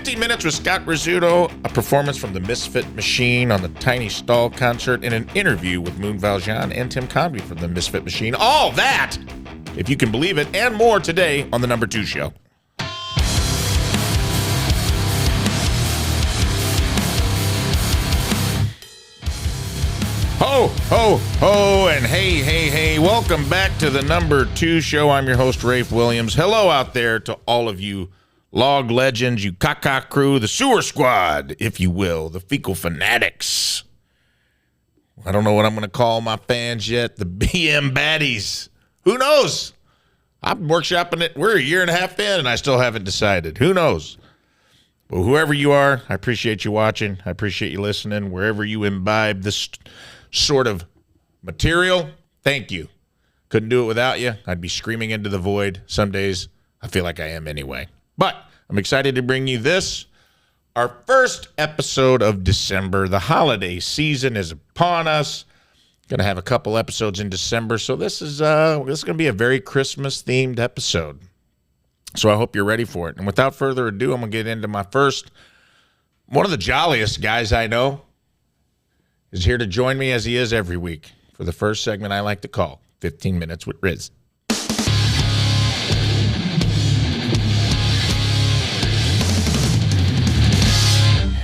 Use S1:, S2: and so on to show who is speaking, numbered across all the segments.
S1: 15 Minutes with Scott Rizzuto, a performance from the Misfit Machine on the Tiny Stall concert, and an interview with Moon Valjean and Tim Convey from the Misfit Machine. All that, if you can believe it, and more today on The Number 2 Show. Ho, ho, ho, and hey, hey, hey. Welcome back to The Number 2 Show. I'm your host, Rafe Williams. Hello out there to all of you log legends, you caca crew, the sewer squad, if you will, the fecal fanatics. I don't know what I'm going to call my fans yet. The BM baddies. Who knows? I'm workshopping it. We're a year and a half in, and I still haven't decided. Who knows? Well, whoever you are, I appreciate you watching. I appreciate you listening. Wherever you imbibe this sort of material, thank you. Couldn't do it without you. I'd be screaming into the void. Some days I feel like I am anyway. But I'm excited to bring you this, our first episode of December. The holiday season is upon us. Going to have a couple episodes in December, so this is going to be a very Christmas-themed episode. So I hope you're ready for it. And without further ado, I'm going to get into my first. One of the jolliest guys I know is here to join me, as he is every week, for the first segment I like to call 15 Minutes with Riz.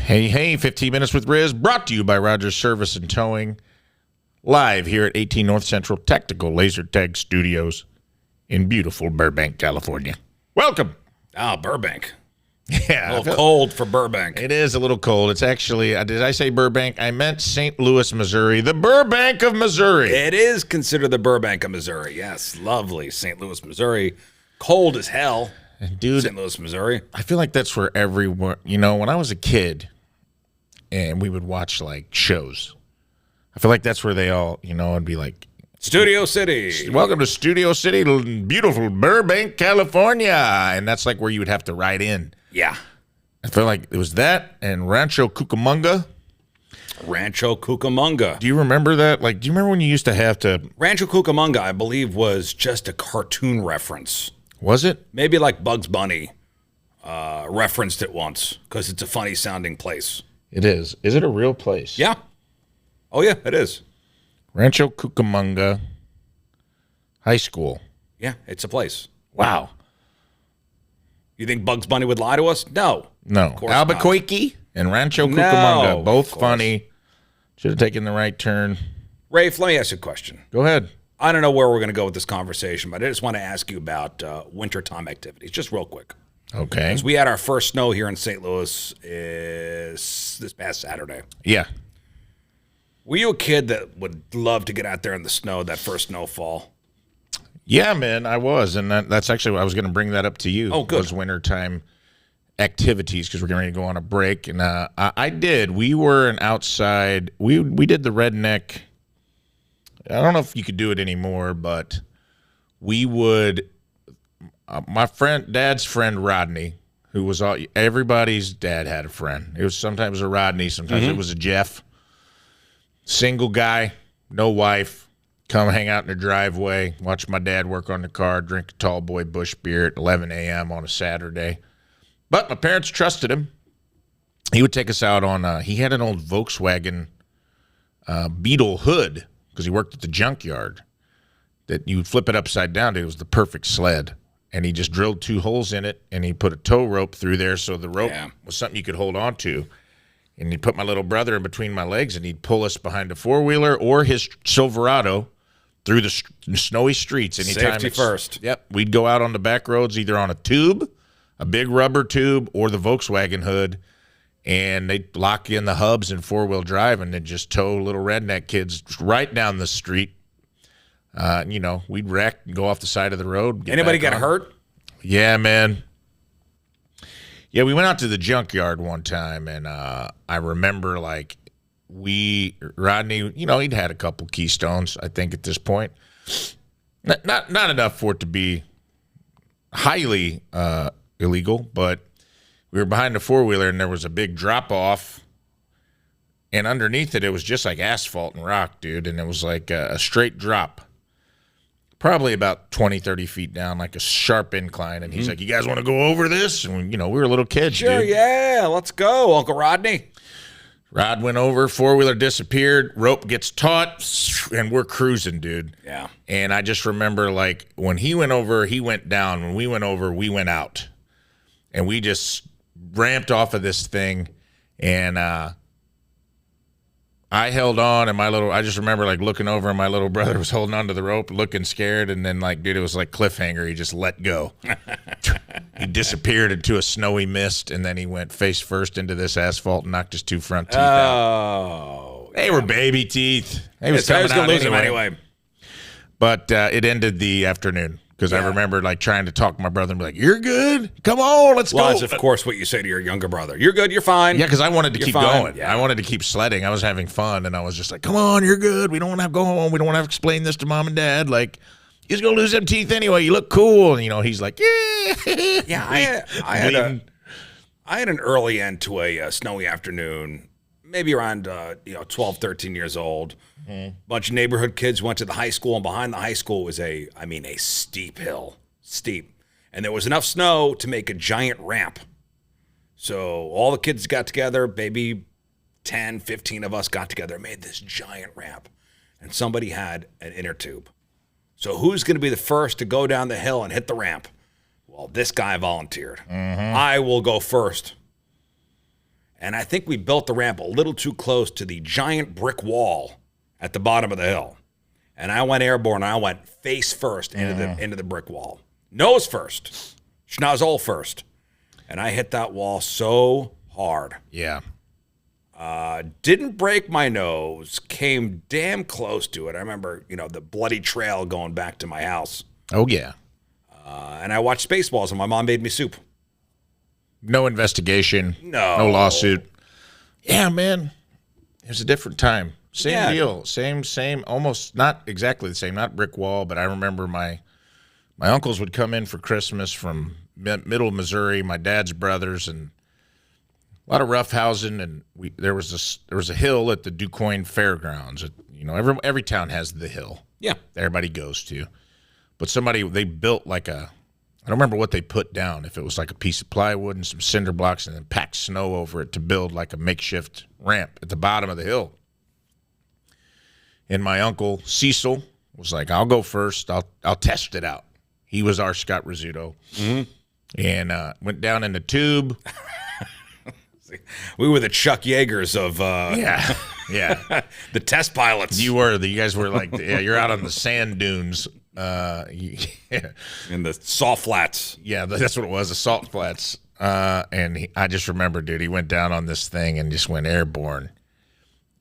S1: Hey, hey, 15 Minutes with Riz, brought to you by Rogers Service and Towing, live here at 18 North Central Tactical Laser Tag Studios in beautiful Burbank, California. Welcome.
S2: Ah, Burbank.
S1: Yeah.
S2: A little cold for Burbank.
S1: It is a little cold. It's actually, did I say Burbank? I meant St. Louis, Missouri, the Burbank of Missouri.
S2: It is considered the Burbank of Missouri. Yes, lovely. St. Louis, Missouri. Cold as hell.
S1: Dude,
S2: St. Louis, Missouri.
S1: I feel like that's where everyone, when I was a kid and we would watch like shows, I feel like that's where they all, it'd be like,
S2: Studio City.
S1: welcome to Studio City, beautiful Burbank, California. And that's like where you would have to ride in.
S2: Yeah.
S1: I feel like it was that and Rancho Cucamonga.
S2: Rancho Cucamonga.
S1: Do you remember that? Like, do you remember when you used to have to?
S2: Rancho Cucamonga, I believe, was just a cartoon reference.
S1: Was it?
S2: Maybe like Bugs Bunny referenced it once because it's a funny sounding place.
S1: It is. Is it a real place?
S2: Yeah. Oh, yeah, it is.
S1: Rancho Cucamonga High School.
S2: Yeah, it's a place.
S1: Wow.
S2: You think Bugs Bunny would lie to us? No.
S1: No.
S2: course
S1: Albuquerque and Rancho
S2: No,
S1: Cucamonga. Both
S2: of course.
S1: funny. Should have taken the right turn.
S2: Rafe, let me ask you a question.
S1: Go ahead.
S2: I don't know where we're going to go with this conversation, but I just want to ask you about wintertime activities, just real quick.
S1: Okay.
S2: We had our first snow here in St. Louis this past Saturday.
S1: Yeah.
S2: Were you a kid that would love to get out there in the snow, that first snowfall?
S1: Yeah, man, I was. And that's actually what I was going to bring that up to you.
S2: Oh, good.
S1: Those wintertime activities, because we're getting ready to go on a break. And I did. We were an outside. We did the redneck. I don't know if you could do it anymore, but we would. My dad's friend Rodney, who was everybody's dad had a friend. It was sometimes a Rodney, sometimes it was a Jeff. Single guy, no wife. Come hang out in the driveway, watch my dad work on the car, drink a tall boy Busch beer at 11 a.m. on a Saturday. But my parents trusted him. He would take us out on, he had an old Volkswagen Beetle hood because he worked at the junkyard that you would flip it upside down. It was the perfect sled. And he just drilled 2 holes in it, and he put a tow rope through there so the rope was something you could hold on to. And he'd put my little brother in between my legs, and he'd pull us behind a four-wheeler or his Silverado through the snowy streets. Anytime
S2: Safety first.
S1: Yep. We'd go out on the back roads either on a tube, a big rubber tube, or the Volkswagen hood, and they'd lock in the hubs and four-wheel drive and then just tow little redneck kids right down the street. We'd wreck and go off the side of the road.
S2: Anybody get hurt?
S1: Yeah, man. Yeah, we went out to the junkyard one time, and I remember, Rodney, he'd had a couple Keystones, I think, at this point. Not enough for it to be highly illegal, but we were behind a four-wheeler, and there was a big drop-off, and underneath it was just like asphalt and rock, dude, and it was like a straight drop. probably about 20, 30 feet down, like a sharp incline. And he's like, you guys want to go over this? And, we were little kids,
S2: Sure,
S1: dude.
S2: yeah. Let's go, Uncle Rodney.
S1: Rod went over, four-wheeler disappeared, rope gets taut, and we're cruising, dude.
S2: Yeah.
S1: And I just remember, like, when he went over, he went down. When we went over, we went out. And we just ramped off of this thing. And I held on, and I just remember, like, looking over, and my little brother was holding onto the rope, looking scared, and then, like, dude, it was like cliffhanger. He just let go. He disappeared into a snowy mist, and then he went face first into this asphalt and knocked his two front teeth out.
S2: Oh.
S1: They were baby teeth. He was
S2: I was
S1: coming
S2: going
S1: out
S2: to lose him anyway.
S1: But it ended the afternoon. Because I remember, like, trying to talk to my brother and be like, you're good? Come on, let's
S2: Well,
S1: go.
S2: that's, of course, what you say to your younger brother. You're good, you're fine.
S1: Yeah, because I wanted to keep
S2: fine.
S1: going.
S2: Yeah.
S1: I wanted to keep sledding. I was having fun, and I was just like, come on, you're good. We don't want to have to go home. We don't want to have to explain this to mom and dad. Like, you're just going to lose them teeth anyway. You look cool. And, he's like, yeah.
S2: Yeah, I had an early end to a snowy afternoon, maybe around 12, 13 years old. Mm-hmm. Bunch of neighborhood kids went to the high school, and behind the high school was a steep hill. Steep. And there was enough snow to make a giant ramp. So all the kids got together, maybe 10, 15 of us got together, made this giant ramp. And somebody had an inner tube. So who's going to be the first to go down the hill and hit the ramp? Well, this guy volunteered. Mm-hmm. I will go first. And I think we built the ramp a little too close to the giant brick wall at the bottom of the hill. And I went airborne. I went face first into the brick wall. Nose first. Schnozzle first. And I hit that wall so hard.
S1: Yeah.
S2: Didn't break my nose. Came damn close to it. I remember, the bloody trail going back to my house.
S1: Oh, yeah.
S2: And I watched Spaceballs, and my mom made me soup.
S1: No investigation.
S2: No
S1: lawsuit. Yeah, man. It was a different time. Same deal. Same, almost not exactly the same, not brick wall, but I remember my uncles would come in for Christmas from middle Missouri, my dad's brothers, and a lot of roughhousing, and there was a hill at the DuQuoin Fairgrounds. Every town has the hill.
S2: Yeah.
S1: That everybody goes to. But they built like I don't remember what they put down, if it was like a piece of plywood and some cinder blocks and then packed snow over it to build like a makeshift ramp at the bottom of the hill. And my uncle Cecil was like, I'll go first. I'll test it out. He was our Scott Rizzuto. Mm-hmm. And went down in the tube.
S2: We were the Chuck Yeagers of
S1: yeah.
S2: the test pilots.
S1: You guys were like, you're out on the sand dunes.
S2: In the salt flats.
S1: Yeah, that's what it was, the salt flats. And I just remember, dude, he went down on this thing and just went airborne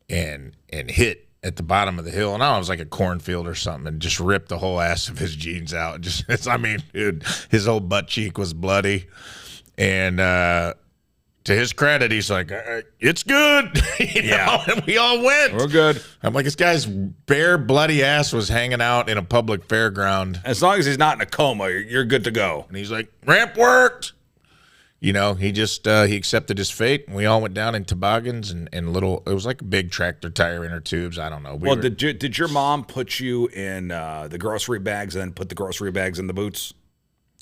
S1: and hit at the bottom of the hill. And I was like a cornfield or something, and just ripped the whole ass of his jeans out. Dude, his whole butt cheek was bloody. And to his credit, he's like, it's good. And we all went.
S2: We're good.
S1: I'm like, this guy's bare, bloody ass was hanging out in a public fairground.
S2: As long as he's not in a coma, you're good to go.
S1: And he's like, ramp worked. He just, he accepted his fate, and we all went down in toboggans and it was like big tractor tire inner tubes. I don't know.
S2: Did your mom put you in the grocery bags and then put the grocery bags in the boots?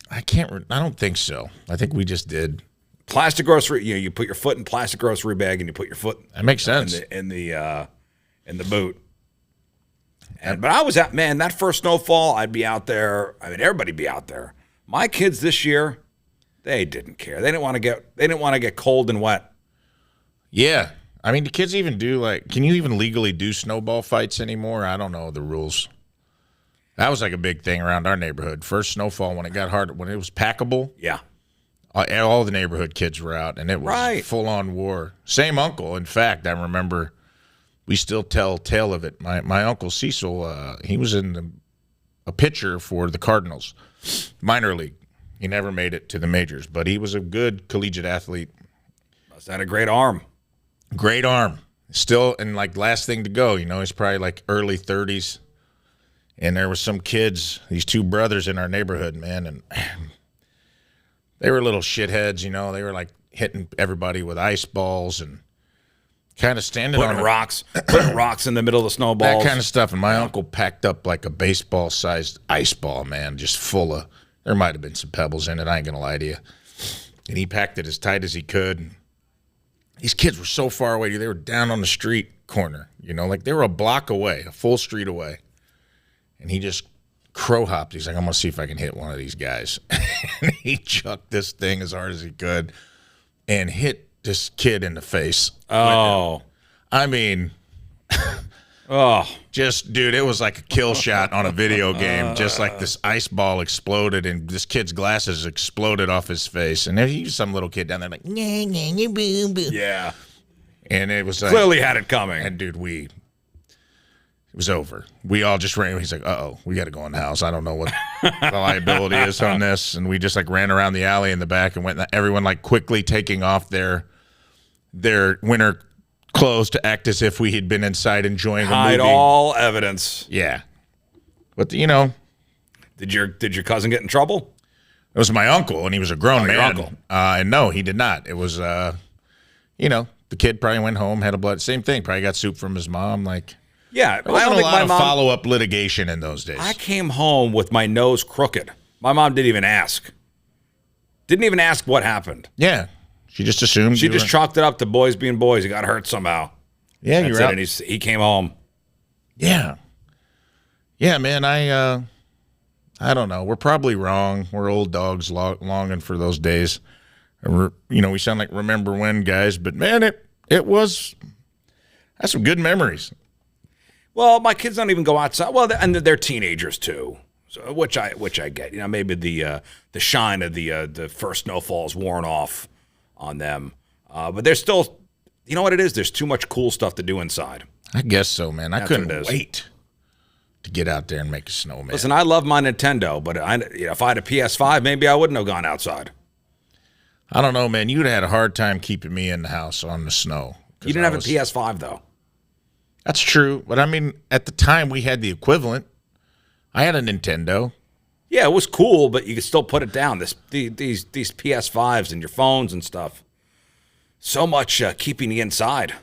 S1: I don't think so. I think we just did.
S2: Plastic grocery, you put your foot in plastic grocery bag and you put your foot.
S1: That makes sense.
S2: In the boot. But I was out, man. That first snowfall, I'd be out there. I mean, everybody'd be out there. My kids this year, they didn't care. They didn't want to get cold and wet.
S1: Yeah, I mean, do kids even do can you even legally do snowball fights anymore? I don't know the rules. That was like a big thing around our neighborhood. First snowfall when it got hard, when it was packable.
S2: Yeah.
S1: All the neighborhood kids were out, and it was full-on war. Same uncle. In fact, I remember we still tell tale of it. My uncle Cecil, he was a pitcher for the Cardinals, minor league. He never made it to the majors, but he was a good collegiate athlete.
S2: Must have had a great arm.
S1: Great arm. Still, and last thing to go, he's probably like early 30s. And there was some kids, these two brothers in our neighborhood, man, and they were little shitheads, They were hitting everybody with ice balls and kind of standing
S2: putting
S1: on
S2: rocks in the middle of the snowballs.
S1: that kind of stuff. And my uncle packed up like a baseball-sized ice ball, man, just full of. There might have been some pebbles in it. I ain't gonna lie to you. And he packed it as tight as he could. These kids were so far away. They were down on the street corner, like they were a block away, a full street away. And he just crow hopped. He's like, I'm going to see if I can hit one of these guys. And he chucked this thing as hard as he could and hit this kid in the face.
S2: Oh.
S1: I mean, just, dude, it was like a kill shot on a video game. Just like this ice ball exploded and this kid's glasses exploded off his face. And there's some little kid down there like, nah, nah, nah, boo, boo.
S2: Yeah.
S1: And it was like,
S2: clearly had it coming.
S1: And, dude, it was over. We all just ran. He's like, we got to go in the house. I don't know what the liability is on this. And we just like ran around the alley in the back and went, everyone like quickly taking off their winter clothes to act as if we had been inside enjoying a movie.
S2: Hide all evidence.
S1: Yeah. But,
S2: Did your cousin get in trouble?
S1: It was my uncle, and he was a grown man.
S2: Your uncle.
S1: And no, he did not. It was, the kid probably went home, had a blood. Same thing. Probably got soup from his mom. Like,
S2: yeah,
S1: there wasn't a lot of follow-up litigation in those days.
S2: I came home with my nose crooked. My mom didn't even ask. Didn't even ask what happened.
S1: Yeah. She just assumed.
S2: She just chalked it up to boys being boys. He got hurt somehow.
S1: Yeah,
S2: you're right. And he came home.
S1: Yeah. Yeah, man, I don't know. We're probably wrong. We're old dogs longing for those days. We sound like remember when guys, but man, it was that's some good memories.
S2: Well, my kids don't even go outside. Well, and they're teenagers too, so which I get. Maybe the shine of the first snowfall is worn off on them, but they're still. You know what it is? There's too much cool stuff to do inside.
S1: I guess so, man. I couldn't wait to get out there and make a snowman.
S2: Listen, I love my Nintendo, but if I had a PS5, maybe I wouldn't have gone outside.
S1: I don't know, man. You'd have had a hard time keeping me in the house on the snow.
S2: You didn't have a PS5, though.
S1: That's true. But, I mean, at the time, we had the equivalent. I had a Nintendo.
S2: Yeah, it was cool, but you could still put it down. These PS5s and your phones and stuff. So much keeping you inside.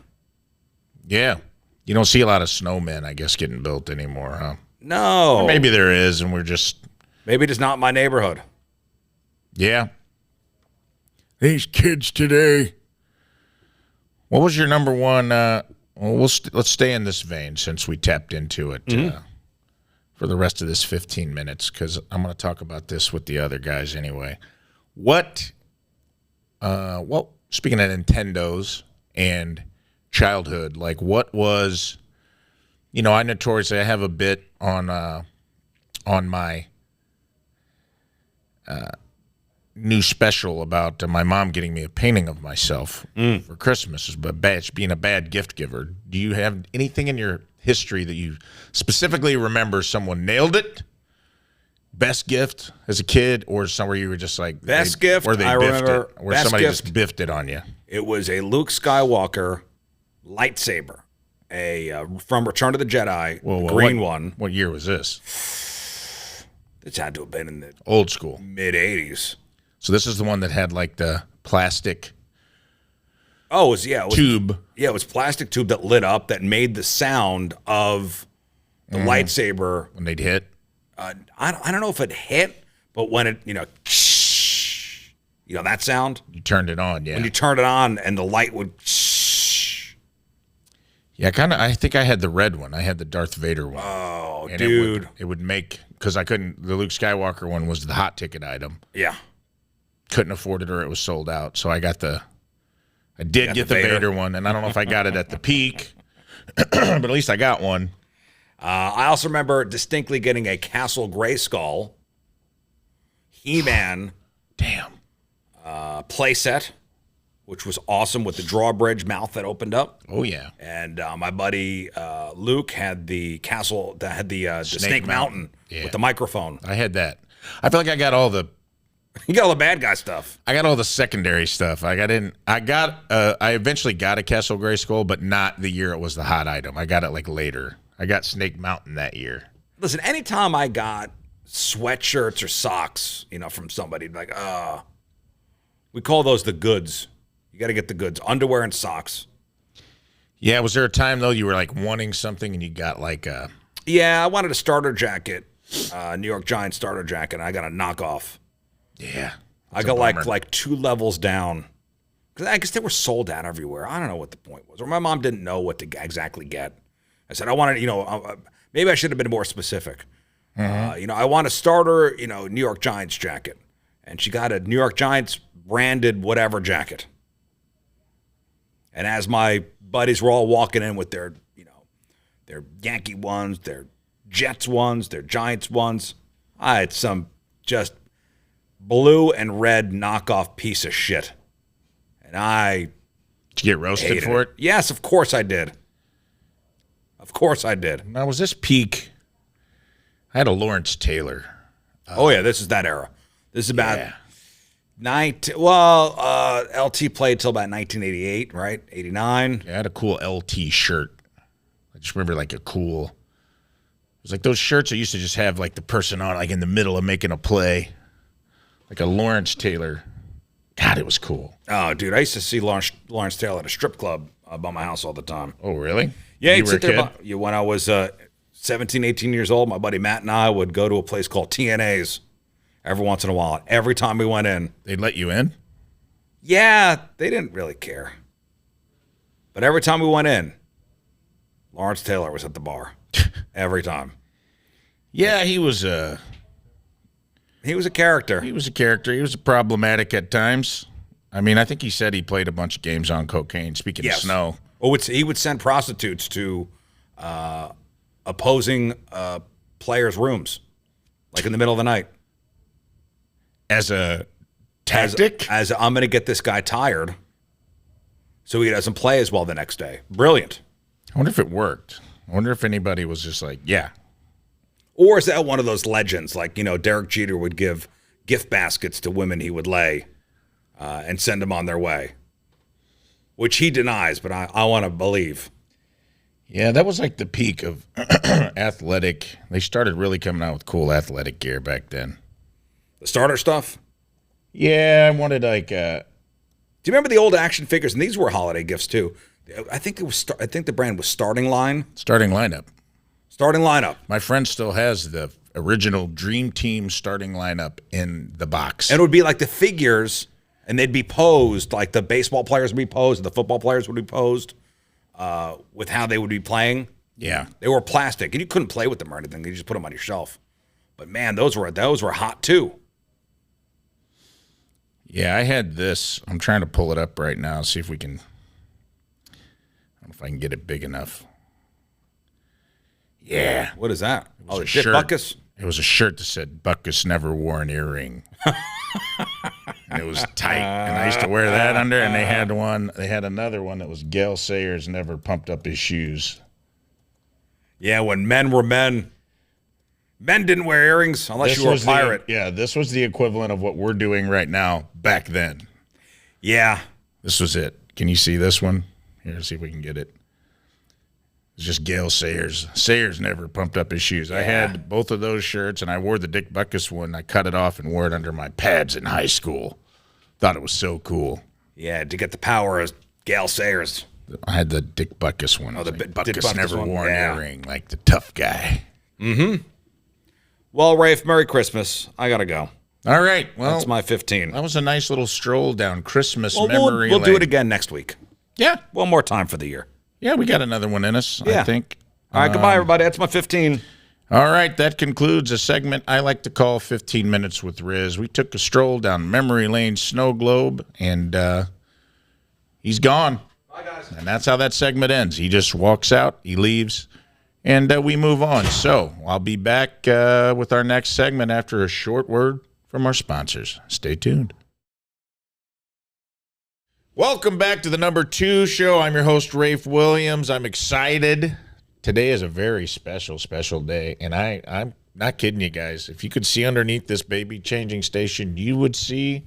S1: Yeah. You don't see a lot of snowmen, I guess, getting built anymore, huh?
S2: No.
S1: Or maybe there is, and we're just... Maybe
S2: it's not my neighborhood.
S1: Yeah. These kids today. What was your number one? Let's stay in this vein since we tapped into it for the rest of this 15 minutes, because I'm going to talk about this with the other guys anyway. Speaking of Nintendos and childhood, like what was, I notoriously I have a bit on my new special about my mom getting me a painting of myself for Christmas, but being a bad gift giver. Do you have anything in your history that you specifically remember someone nailed it? Best gift as a kid, or somewhere you were just like
S2: best gift?
S1: Where they
S2: remember
S1: it, where somebody just biffed it on you.
S2: It was a Luke Skywalker lightsaber, from Return of the Jedi, green one.
S1: What year was this?
S2: This had to have been in the
S1: old school
S2: mid-'80s.
S1: So this is the one that had like the plastic.
S2: Oh, it was
S1: tube.
S2: Yeah, it was plastic tube that lit up that made the sound of the lightsaber
S1: when they'd hit.
S2: I don't know if it hit, but when it that sound.
S1: You turned it on, yeah.
S2: When you turned it on and the light would.
S1: Yeah, I think I had the red one. I had the Darth Vader one.
S2: Oh,
S1: and
S2: dude!
S1: It would make, because I couldn't. The Luke Skywalker one was the hot ticket item.
S2: Yeah.
S1: Couldn't afford it, or it was sold out. So I got I did get the Vader one, and I don't know if I got it at the peak, but at least I got one.
S2: I also remember distinctly getting a Castle Grayskull, He-Man, playset, which was awesome with the drawbridge mouth that opened up.
S1: Oh yeah!
S2: And my buddy Luke had the castle that had the Snake Mountain with the microphone.
S1: I had that. I feel like I got all the.
S2: You got all the bad guy stuff.
S1: I got all the secondary stuff. I eventually got a Castle Grayskull, but not the year it was the hot item. I got it like later. I got Snake Mountain that year.
S2: Listen, anytime I got sweatshirts or socks, from somebody, like, we call those the goods. You got to get the goods, underwear and socks.
S1: Yeah, was there a time, though, you were, like, wanting something and you got, like, a...
S2: Yeah, I wanted a starter jacket, New York Giants starter jacket, and I got a knockoff.
S1: Yeah.
S2: I got, like 2 levels down. Because I guess they were sold out everywhere. I don't know what the point was. Or my mom didn't know what to exactly get. I said, I wanted, maybe I should have been more specific. I want a starter, New York Giants jacket. And she got a New York Giants branded whatever jacket. And as my buddies were all walking in with their Yankee ones, their Jets ones, their Giants ones, I had some just blue and red knockoff piece of shit. And I
S1: Did you get roasted for it?
S2: Yes, of course I did. Of course I did.
S1: Now, was this peak? I had a Lawrence Taylor.
S2: This is that era. This is about LT played till about 1988, right? 89.
S1: Yeah, I had a cool LT shirt. I just remember like a cool. It was like those shirts I used to just have like the person on like in the middle of making a play, like a Lawrence Taylor. God, it was cool.
S2: Oh, dude, I used to see Lawrence Taylor at a strip club by my house all the time.
S1: Oh, really?
S2: Yeah,
S1: you were a kid?
S2: When I was 17, 18 years old, my buddy Matt and I would go to a place called TNA's every once in a while. Every time we went in.
S1: They'd let you in?
S2: Yeah, they didn't really care. But every time we went in, Lawrence Taylor was at the bar. Every time.
S1: Yeah, he was a
S2: character.
S1: He was a character. He was problematic at times. I mean, I think he said he played a bunch of games on cocaine, speaking of snow.
S2: Oh, he would send prostitutes to opposing players' rooms, like in the middle of the night.
S1: As a tactic?
S2: As I'm going to get this guy tired so he doesn't play as well the next day. Brilliant.
S1: I wonder if it worked. I wonder if anybody was just like, yeah.
S2: Or is that one of those legends? Like, Derek Jeter would give gift baskets to women he would lay and send them on their way, which he denies, but I want to believe.
S1: Yeah, that was like the peak of athletic. They started really coming out with cool athletic gear back then.
S2: The starter stuff?
S1: Yeah, I wanted like...
S2: Do you remember the old action figures? And these were holiday gifts too. I think the brand was Starting Line.
S1: Starting lineup.
S2: Starting lineup.
S1: My friend still has the original Dream Team starting lineup in the box.
S2: And it would be like the figures, and they'd be posed, like the baseball players would be posed, and the football players would be posed with how they would be playing.
S1: Yeah.
S2: They were plastic, and you couldn't play with them or anything. You just put them on your shelf. But man, those were hot too.
S1: Yeah, I had this. I'm trying to pull it up right now, see if we can. I don't know if I can get it big enough. Yeah.
S2: What is that?
S1: Oh,
S2: the Dick Butkus?
S1: It was a shirt that said Butkus never wore an earring. And it was tight. And I used to wear that under, and they had another one that was Gale Sayers never pumped up his shoes.
S2: Yeah, when men were men. Men didn't wear earrings unless you were a pirate.
S1: This was the equivalent of what we're doing right now back then.
S2: Yeah.
S1: This was it. Can you see this one? Here, see if we can get it. It's just Gale Sayers. Sayers never pumped up his shoes. Yeah. I had both of those shirts, and I wore the Dick Butkus one. I cut it off and wore it under my pads in high school. Thought it was so cool.
S2: Yeah, to get the power of Gale Sayers.
S1: I had the Dick Butkus one.
S2: Oh, the
S1: like,
S2: Dick
S1: Butkus never
S2: one.
S1: wore an earring, like the tough guy.
S2: Mm-hmm. Well, Rafe, Merry Christmas. I got to go.
S1: All right. Well,
S2: that's my 15.
S1: That was a nice little stroll down Christmas memory
S2: We'll
S1: lane.
S2: do it again next week.
S1: Yeah.
S2: One more time for the year.
S1: Yeah, we got another one in us, I think.
S2: All right, goodbye, everybody. That's my 15.
S1: All right, that concludes a segment I like to call 15 Minutes with Riz. We took a stroll down memory lane snow globe, and he's gone.
S2: Bye, guys.
S1: And that's how that segment ends. He just walks out, he leaves, and we move on. So I'll be back with our next segment after a short word from our sponsors. Stay tuned. Welcome back to the number 2 show. I'm your host, Rafe Williams. I'm excited. Today is a very special, special day, and I'm not kidding you guys. If you could see underneath this baby changing station, you would see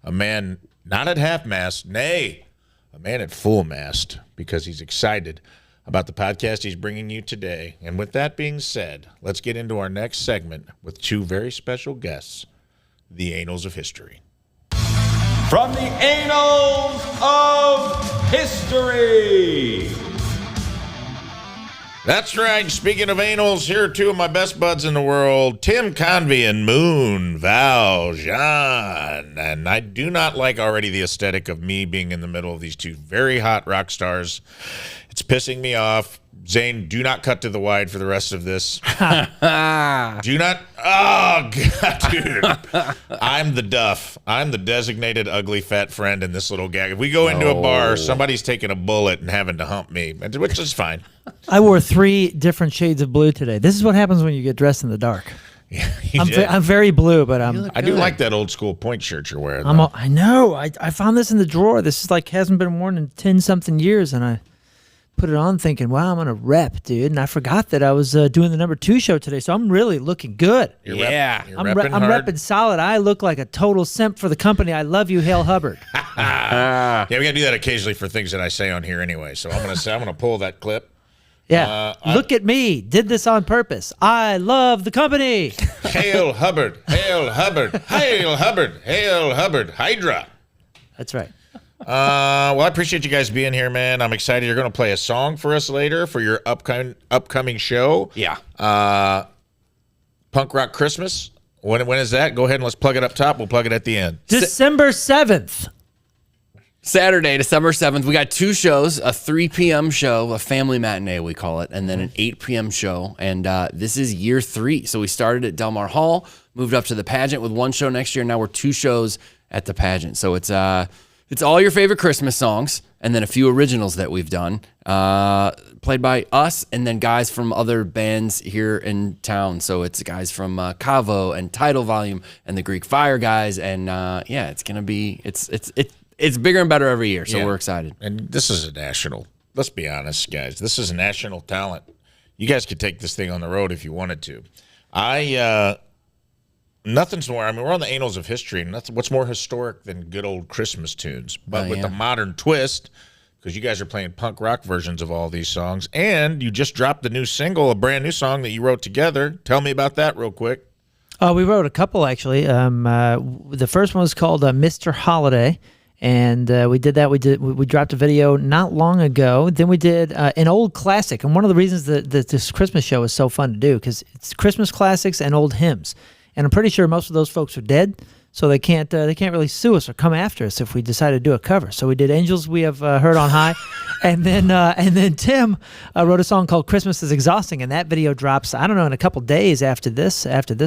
S1: a man not at half mast, nay, a man at full mast, because he's excited about the podcast he's bringing you today. And with that being said, let's get into our next segment with 2 very special guests, the Annals of History.
S3: From the Annals of History,
S1: That's right. Speaking of anals, here are two of my best buds in the world, Tim Convey and Moon Valjean. And I do not like already the aesthetic of me being in the middle of these two very hot rock stars. It's pissing me off. Zane, do not cut to the wide for the rest of this. Do not. Oh, God, dude. I'm the duff. I'm the designated ugly fat friend in this little gag. If we go into a bar, somebody's taking a bullet and having to hump me, which is fine.
S3: I wore 3 different shades of blue today. This is what happens when you get dressed in the dark.
S1: Yeah,
S3: I'm very blue, but
S1: I do like that old school point shirt you're wearing.
S3: I know. I found this in the drawer. This is like hasn't been worn in 10-something years, and I put it on thinking, wow, I'm going to rep, dude. And I forgot that I was doing the number 2 show today, so I'm really looking good.
S1: You're
S3: I'm
S1: repping hard.
S3: repping solid. I look like a total simp for the company. I love you, Hale Hubbard.
S1: Yeah, we gotta do that occasionally for things that I say on here anyway. So I'm gonna pull that clip.
S3: Yeah. Look at me. Did this on purpose. I love the company.
S1: Hail Hubbard, Hail Hubbard, Hail Hubbard, Hail Hubbard, Hydra.
S3: That's right.
S1: Well, I appreciate you guys being here, man. I'm excited. You're going to play a song for us later for your upcoming show.
S4: Yeah.
S1: Punk Rock Christmas. When is that? Go ahead and let's plug it up top. We'll plug it at the end.
S3: December 7th.
S4: Saturday, December 7th, we got 2 shows, a 3 p.m. show, a family matinee, we call it, and then an 8 p.m. show. And this is year 3. So we started at Del Mar Hall, moved up to the pageant with 1 show next year. Now we're 2 shows at the pageant. So it's all your favorite Christmas songs and then a few originals that we've done, played by us and then guys from other bands here in town. So it's guys from Cavo and Tidal Volume and the Greek Fire guys. And yeah, it's going to be, it's bigger and better every year, so we're excited.
S1: And this is a national, let's be honest, guys. This is a national talent. You guys could take this thing on the road if you wanted to. Nothing's more, I mean, we're on the annals of history, and what's more historic than good old Christmas tunes. But with the modern twist, because you guys are playing punk rock versions of all these songs, and you just dropped the new single, a brand new song that you wrote together. Tell me about that real quick.
S3: We wrote a couple, actually. The first one was called Mr. Holiday. And we did that. We dropped a video not long ago. Then we did an old classic. And one of the reasons that this Christmas show is so fun to do, because it's Christmas classics and old hymns. And I'm pretty sure most of those folks are dead, so they can't really sue us or come after us if we decide to do a cover. So we did "Angels We Have Heard on High," and then Tim wrote a song called "Christmas Is Exhausting," and that video drops, I don't know, in a couple days after this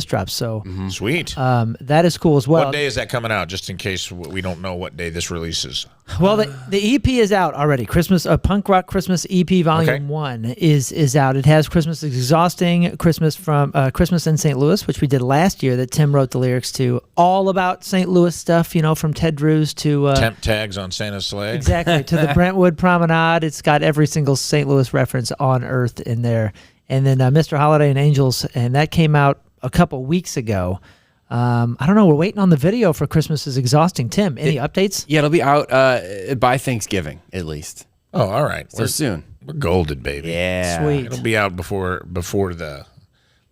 S3: drops. So
S1: Sweet.
S3: that is cool as well.
S1: What day is that coming out? Just in case we don't know what day this releases.
S3: Well, the EP is out already. Christmas, Punk Rock Christmas EP Volume 1 is out. It has "Christmas is Exhausting," Christmas from Christmas in St. Louis, which we did last year, that Tim wrote the lyrics to. All about St. Louis stuff, from Ted Drew's to
S1: temp tags on Santa's sleigh.
S3: Exactly, to the Brentwood Promenade. It's got every single St. Louis reference on earth in there. And then Mr. Holiday and Angels, and that came out a couple weeks ago. I don't know. We're waiting on the video for "Christmas is Exhausting." Tim, any updates?
S4: Yeah, it'll be out by Thanksgiving, at least.
S1: Oh, all right.
S4: So soon.
S1: We're golden, baby.
S4: Yeah.
S3: Sweet.
S1: It'll be out before the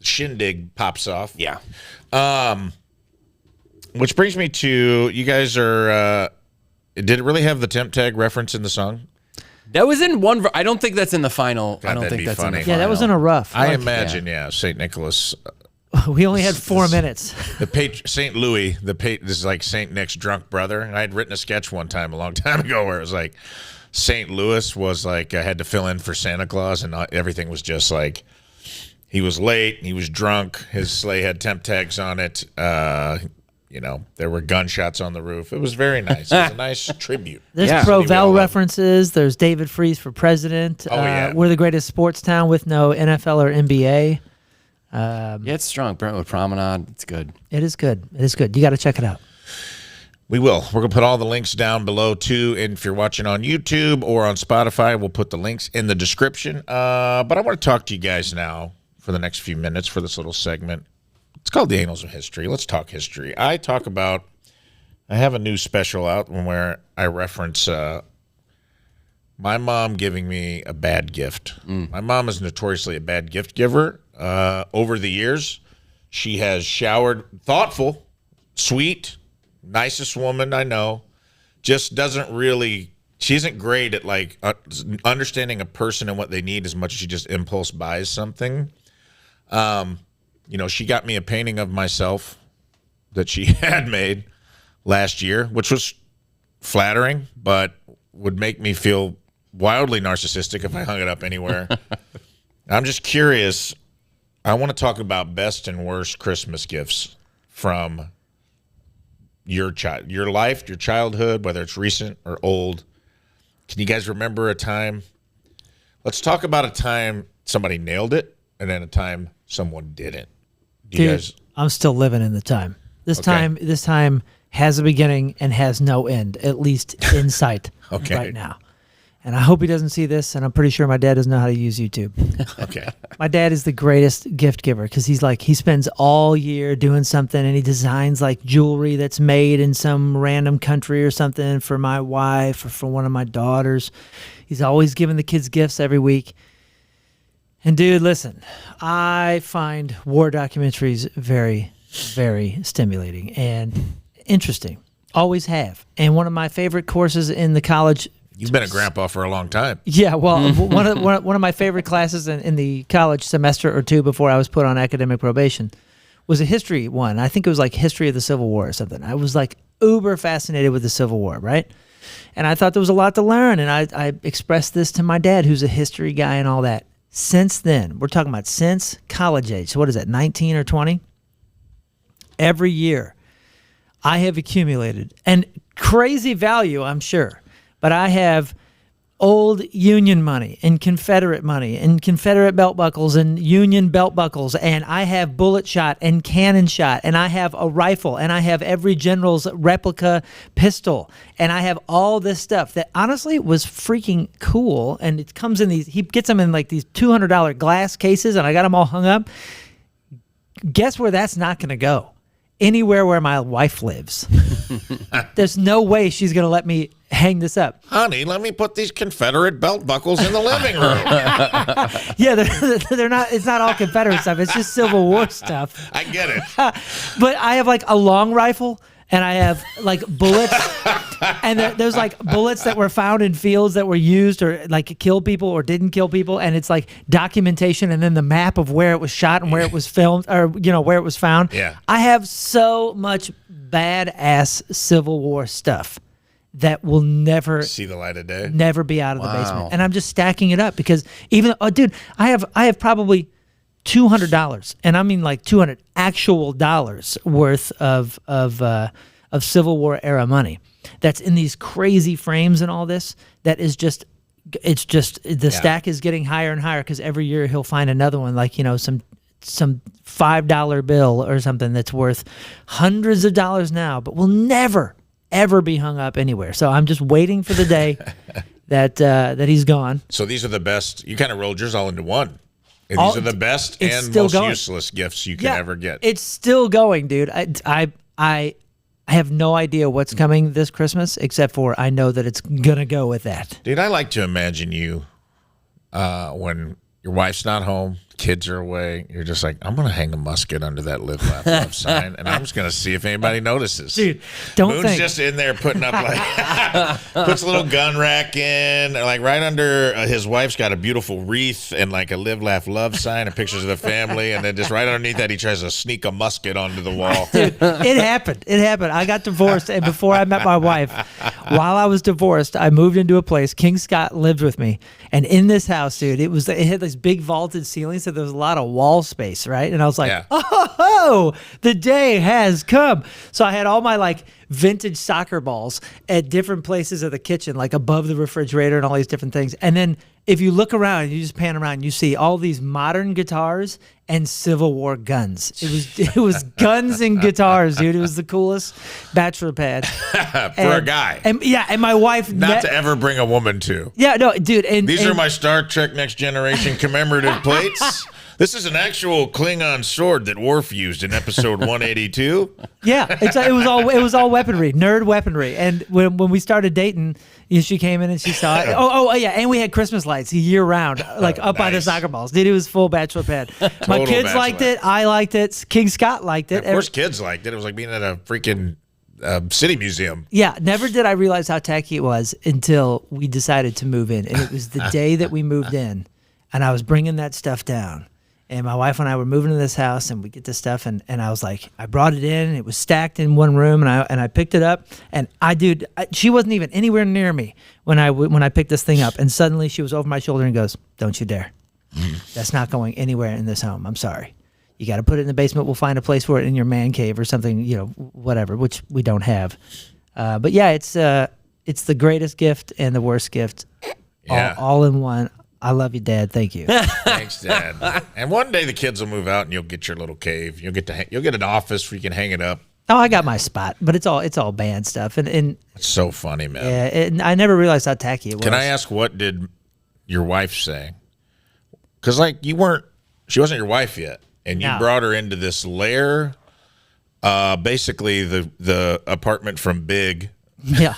S1: shindig pops off.
S4: Yeah.
S1: Which brings me to, you guys are, did it really have the temp tag reference in the song?
S4: That was in one. I don't think that's in the final.
S1: God,
S4: I don't
S1: that'd
S4: think
S1: be
S4: that's
S1: funny.
S4: in the final.
S3: Yeah, that was in a rough.
S1: I imagine, St. Nicholas.
S3: We only had 4 minutes.
S1: St. Louis, this is like St. Nick's drunk brother. I had written a sketch one time, a long time ago, where it was like St. Louis was like, I had to fill in for Santa Claus, and everything was just like, he was late, he was drunk, his sleigh had temp tags on it, there were gunshots on the roof. It was very nice. It was a nice tribute.
S3: There's Pro-Vel references. There's David Freese for president. We're the greatest sports town with no NFL or NBA.
S4: Yeah, it's strong. Brentwood Promenade. It's good.
S3: It is good. It is good. You got to check it out.
S1: We will. We're going to put all the links down below, too. And if you're watching on YouTube or on Spotify, we'll put the links in the description. But I want to talk to you guys now for the next few minutes for this little segment. It's called The Annals of History. Let's talk history. I have a new special out where I reference my mom giving me a bad gift. My mom is notoriously a bad gift giver. Over the years, she has showered thoughtful, sweet, nicest woman I know, just doesn't really she isn't great at like understanding a person and what they need as much as she just impulse buys something. You know, she got me a painting of myself that she had made last year, which was flattering, but would make me feel wildly narcissistic if I hung it up anywhere. I'm just curious. I want to talk about best and worst Christmas gifts from your life, your childhood, whether it's recent or old. Can you guys remember a time? Let's talk about a time somebody nailed it and then a time someone didn't.
S3: Dude, I'm still living in the time. This time has a beginning and has no end, at least in sight right now. And I hope he doesn't see this, and I'm pretty sure my dad doesn't know how to use YouTube.
S1: Okay.
S3: My dad is the greatest gift giver because he spends all year doing something, and he designs like jewelry that's made in some random country or something for my wife or for one of my daughters. He's always giving the kids gifts every week. And dude, listen, I find war documentaries very, very stimulating and interesting. Always have. And one of my favorite courses in the college.
S1: You've been a grandpa for a long time.
S3: Yeah, well, one of my favorite classes in the college semester or two before I was put on academic probation was a history one. I think it was like history of the Civil War or something. I was like uber fascinated with the Civil War, right? And I thought there was a lot to learn. And I expressed this to my dad, who's a history guy and all that. Since then, we're talking about since college age. So what is that, 19 or 20? Every year, I have accumulated, and crazy value, I'm sure, but I have old Union money and Confederate belt buckles and Union belt buckles, and I have bullet shot and cannon shot, and I have a rifle, and I have every general's replica pistol, and I have all this stuff that honestly was freaking cool, and it comes in he gets them in like these $200 glass cases, and I got them all hung up. Guess where that's not going to go? Anywhere where my wife lives. There's no way she's going to let me hang this up.
S1: Honey, let me put these Confederate belt buckles in the living room.
S3: Yeah, they're not. It's not all Confederate stuff. It's just Civil War stuff.
S1: I get it.
S3: But I have like a long rifle, and I have like bullets, and there's like bullets that were found in fields that were used or like killed people or didn't kill people, and it's like documentation and then the map of where it was shot and where it was filmed or where it was found.
S1: Yeah.
S3: I have so much badass Civil War stuff that will never
S1: see the light of day,
S3: never be out of the basement, and I'm just stacking it up because dude, I have probably $200, and I mean like $200 actual dollars worth of Civil War era money that's in these crazy frames and all this. That is just, it's just the stack is getting higher and higher because every year he'll find another one, like some $5 bill or something that's worth hundreds of dollars now, but will never ever be hung up anywhere. So I'm just waiting for the day that he's gone.
S1: So these are the best. You kind of rolled yours all into one. And these are the best and most useless gifts you can ever get.
S3: It's still going, dude. I have no idea what's coming this Christmas, except for I know that it's gonna go with that.
S1: Dude, I like to imagine you when your wife's not home, kids are away. You're just like, I'm gonna hang a musket under that Live Laugh Love sign, and I'm just gonna see if anybody notices.
S3: Dude, don't
S1: Moon's
S3: think.
S1: just in there putting up like puts a little gun rack in, like right under his wife's got a beautiful wreath and like a Live Laugh Love sign and pictures of the family, and then just right underneath that he tries to sneak a musket onto the wall.
S3: Dude, it happened. I got divorced, and before I met my wife, while I was divorced, I moved into a place. King Scott lived with me, and in this house, dude, it had this big vaulted ceiling, so there was a lot of wall space, right? And I was like, oh, the day has come. So I had all my like vintage soccer balls at different places of the kitchen, like above the refrigerator and all these different things. And then if you look around, you just pan around, you see all these modern guitars and Civil War guns. It was guns and guitars, dude. It was the coolest bachelor pad
S1: for a guy.
S3: And my wife
S1: not to ever bring a woman to.
S3: Yeah, no, dude. And
S1: these are my Star Trek Next Generation commemorative plates. This is an actual Klingon sword that Worf used in episode 182.
S3: Yeah, it was all weaponry, nerd weaponry. And when we started dating, she came in and she saw it. Oh yeah, and we had Christmas lights year round, like up by the soccer balls. Dude, it was full bachelor pad. My kids liked it. I liked it. King Scott liked it.
S1: Of course, kids liked it. It was like being at a freaking city museum.
S3: Yeah, never did I realize how tacky it was until we decided to move in. And it was the day that we moved in, and I was bringing that stuff down. And my wife and I were moving to this house, and we get this stuff, and I was like, I brought it in, and it was stacked in one room, and I picked it up, and she wasn't even anywhere near me when I picked this thing up, and suddenly she was over my shoulder and goes, "Don't you dare! That's not going anywhere in this home. I'm sorry. You got to put it in the basement. We'll find a place for it in your man cave or something, whatever," which we don't have. But yeah, it's the greatest gift and the worst gift, all in one. I love you, Dad. Thank you.
S1: Thanks, Dad. And one day the kids will move out, and you'll get your little cave. You'll get an office where you can hang it up.
S3: Oh, I got my spot, but it's all band stuff, and
S1: It's so funny, man.
S3: yeah, and I never realized how tacky it was.
S1: Can I ask, what did your wife say? Because she wasn't your wife yet, and you
S3: No.
S1: brought her into this lair, basically the apartment from Big.
S3: Yeah,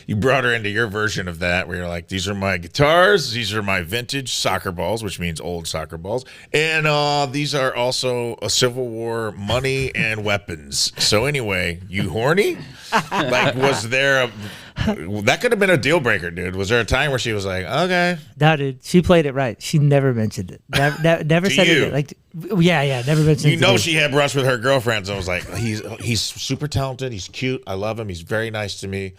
S1: You brought her into your version of that, where you're like, these are my guitars, these are my vintage soccer balls, which means old soccer balls, and these are also a Civil War money and weapons. So anyway, you horny? Like, was there that could have been a deal breaker, dude. Was there a time where she was like, okay,
S3: no, dude, she played it right. She never mentioned it. Never
S1: To
S3: said
S1: you.
S3: it. Like, yeah, never mentioned
S1: you
S3: it. to
S1: know
S3: me.
S1: she had brunch with her girlfriends. I was like, he's super talented, he's cute, I love him, he's very nice to me,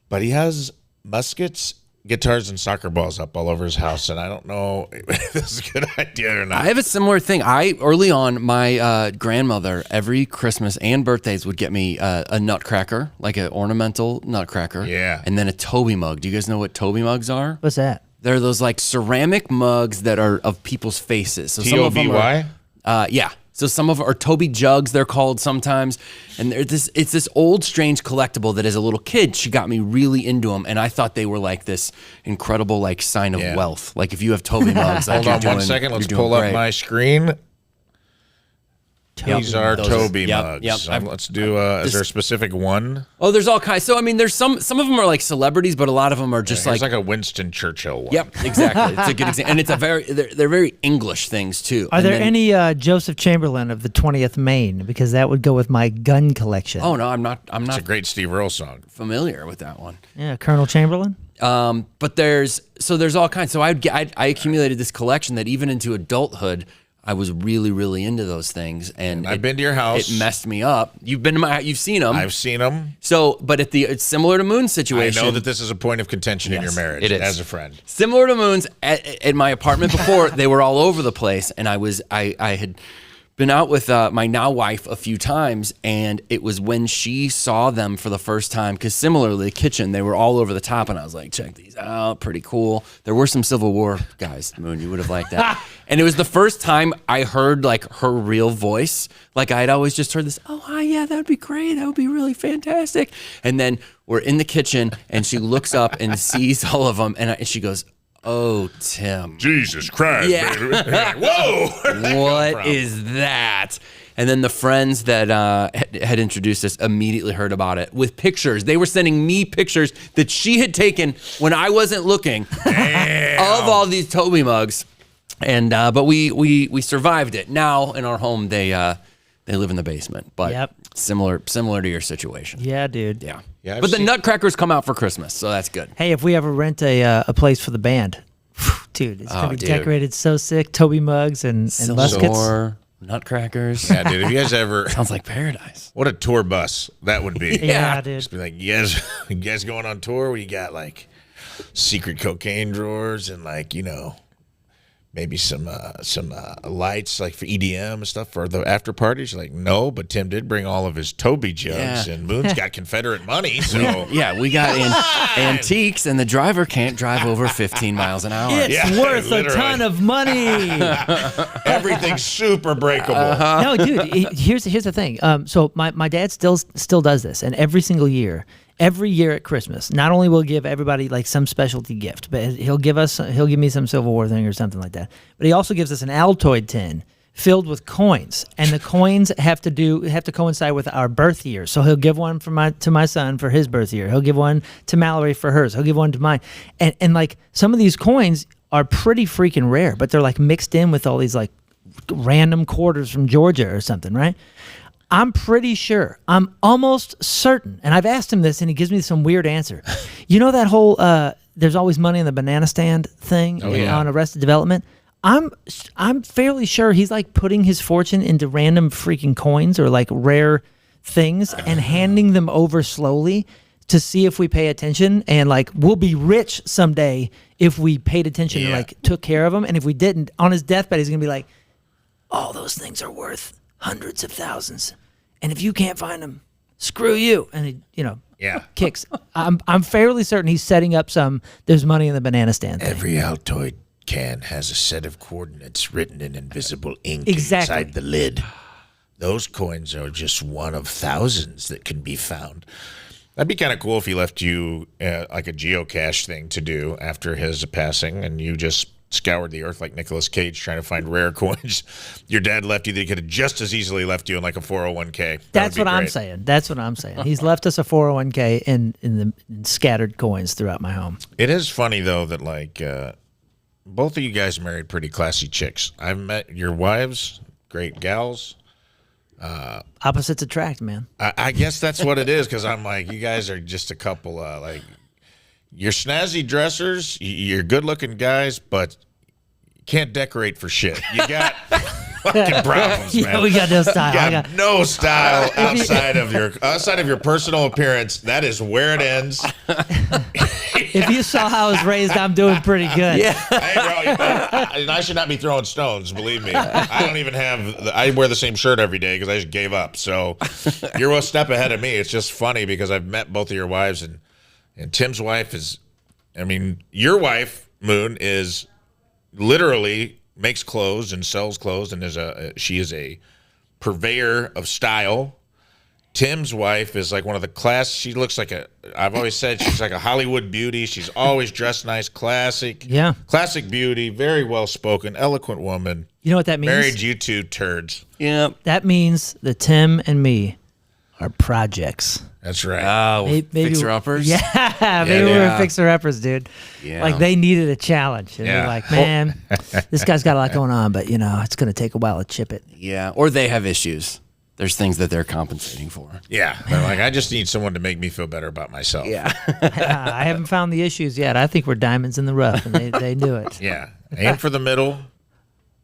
S1: but he has muskets, guitars, and soccer balls up all over his house, and I don't know if this is a good idea or not.
S4: I have a similar thing. Early on, my grandmother every Christmas and birthdays would get me a nutcracker, like an ornamental nutcracker.
S1: Yeah.
S4: And then a Toby mug. Do you guys know what Toby mugs are?
S3: What's that?
S4: They're those like ceramic mugs that are of people's faces. So some of them
S1: TOBY?
S4: are, yeah. So some of are Toby jugs, they're called sometimes, and it's this old strange collectible that as a little kid she got me really into them, and I thought they were like this incredible like sign of
S1: Yeah.
S4: wealth. Like if you have Toby mugs, like
S1: Hold on
S4: you're
S1: 1 second.
S4: you're
S1: Let's
S4: doing
S1: pull up
S4: great.
S1: my screen.
S3: Toby
S1: These are
S4: Those are-
S1: Toby
S4: yep,
S1: mugs.
S4: yep.
S1: Let's do. Is there a specific one?
S4: Oh, there's all kinds. So I mean, there's some of them are like celebrities, but a lot of them are just
S1: It's
S4: like.
S1: like a Winston Churchill one.
S4: Yep, exactly. It's a good example, and it's they're very English things too.
S3: Are
S4: And
S3: there
S4: then-
S3: any Joseph Chamberlain of the 20th Maine? Because that would go with my gun collection.
S4: Oh no, I'm not
S1: It's a great Steve Earle song.
S4: familiar with that one.
S3: Yeah, Colonel Chamberlain.
S4: But there's all kinds. So I accumulated this collection that even into adulthood, I was really, really into those things. And
S1: I've been to your house.
S4: It messed me up. You've seen them.
S1: I've seen them.
S4: So, but it's similar to Moon's
S1: I
S4: situation.
S1: know that this is a point of contention in your marriage.
S4: it is.
S1: As a friend.
S4: Similar to Moon's at my apartment before, they were all over the place, and I had been out with my now wife a few times, and it was when she saw them for the first time, because similarly, the kitchen, they were all over the top, and I was like, check these out, pretty cool. There were some Civil War guys, Moon, you would have liked that. And it was the first time I heard like her real voice. Like I had always just heard this, oh, hi, yeah, that would be great. That would be really fantastic. And then we're in the kitchen, and she looks up and sees all of them, and she goes, oh, Tim.
S1: Jesus Christ.
S4: Yeah.
S1: Baby. Whoa.
S4: What is that? And then the friends that had introduced us immediately heard about it with pictures. They were sending me pictures that she had taken when I wasn't looking of all these Toby mugs. And but we survived it. Now in our home they live in the basement. But
S3: Yep.
S4: similar to your situation.
S3: Yeah, dude.
S4: Yeah.
S1: Yeah, I've
S4: But the
S1: seen-
S4: Nutcrackers come out for Christmas, so that's good.
S3: Hey, if we ever rent a place for the band, dude, it's gonna be
S4: dude.
S3: decorated so sick. Toby mugs and muskets.
S4: Silver, Nutcrackers.
S1: Yeah, dude. If you guys ever,
S4: Sounds like paradise.
S1: what a tour bus that would be.
S3: Yeah, dude.
S1: Just be like, you guys going on tour where you got like secret cocaine drawers and like, maybe some lights like for EDM and stuff for the after parties. You're like, no, but Tim did bring all of his Toby jugs,
S4: Yeah.
S1: and Moon's got Confederate money, so
S4: Yeah, we got antiques, and the driver can't drive over 15 miles an hour.
S3: It's
S1: Yeah,
S3: worth a
S1: literally.
S3: ton of money.
S1: everything's super breakable.
S3: No, dude. Here's the thing. So my dad still does this, and every single year. Every year at Christmas, not only will he give everybody like some specialty gift, but he'll give me some Civil War thing or something like that. But he also gives us an Altoid tin filled with coins, and the coins have to coincide with our birth year. So he'll give one to my son for his birth year. He'll give one to Mallory for hers. He'll give one to mine, and like some of these coins are pretty freaking rare, but they're like mixed in with all these like random quarters from Georgia or something, right? I'm pretty sure. I'm almost certain. And I've asked him this, and he gives me some weird answer. You know that whole there's always money in the banana stand thing on Arrested Development? I'm fairly sure he's like putting his fortune into random freaking coins or like rare things and handing them over slowly to see if we pay attention, and like we'll be rich someday if we paid attention and like took care of them. And if we didn't, on his deathbed he's gonna be like, all those things are worth hundreds of thousands, and if you can't find them, screw you. And he, kicks. I'm fairly certain he's setting up there's money in the banana stand thing.
S1: Every Altoid can has a set of coordinates written in invisible ink
S3: Exactly.
S1: inside the lid. Those coins are just one of thousands that can be found. That'd be kind of cool if he left you like a geocache thing to do after his passing, and you just scoured the earth like Nicolas Cage trying to find rare coins. Your dad left you that he could have just as easily left you in like a 401k.
S3: That's what I'm saying. That's what I'm saying. He's left us a 401k in scattered coins throughout my home.
S1: It is funny though that like both of you guys married pretty classy chicks. I've met your wives, great gals.
S3: Opposites attract, man.
S1: I guess that's what it is, because I'm like, you guys are just a couple like, you're snazzy dressers, you're good-looking guys, but you can't decorate for shit. You got fucking problems, man.
S3: Yeah, we got no style.
S1: You got no style outside of your personal appearance. That is where it ends.
S3: If you saw how I was raised, I'm doing pretty good.
S4: Yeah.
S1: Hey, bro, I should not be throwing stones, believe me. I don't even I wear the same shirt every day because I just gave up. So you're a step ahead of me. It's just funny because I've met both of your wives, and Tim's wife is, I mean, your wife, Moon, is literally makes clothes and sells clothes and she is a purveyor of style. Tim's wife is like one of the she looks like I've always said she's like a Hollywood beauty. She's always dressed nice, classic beauty, very well spoken, eloquent woman.
S3: You know what that means?
S1: Married you two turds.
S4: Yeah.
S3: That means that Tim and me are projects.
S1: That's right.
S4: Oh, fixer-uppers?
S3: Yeah, maybe we were fixer-uppers, dude.
S4: Yeah.
S3: Like they needed a challenge. And they're like, man, this guy's got a lot going on, but it's going to take a while to chip it.
S4: Yeah, or they have issues. There's things that they're compensating for.
S1: Yeah. They're like, I just need someone to make me feel better about myself.
S4: Yeah.
S3: I haven't found the issues yet. I think we're diamonds in the rough, and they knew it.
S1: Yeah. Aim for the middle,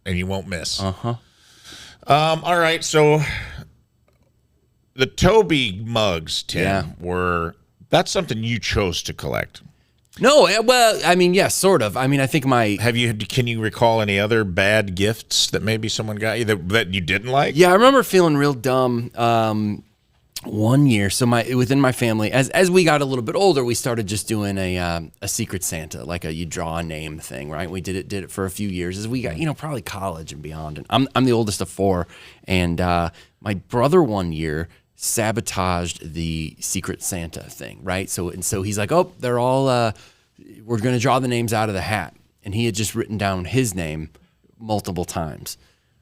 S1: and you won't miss. Uh-huh. All right, so the Toby mugs, Tim, that's something you chose to collect.
S4: No, well, I mean, yes, sort of. I mean, I think
S1: can you recall any other bad gifts that maybe someone got you that you didn't like?
S4: Yeah, I remember feeling real dumb one year. So within my family, as we got a little bit older, we started just doing a Secret Santa, like you draw a name thing, right? We did it for a few years as we got, probably college and beyond. And I'm the oldest of four, and my brother one year sabotaged the Secret Santa thing, right? So he's like, oh, they're all we're gonna draw the names out of the hat, and he had just written down his name multiple times.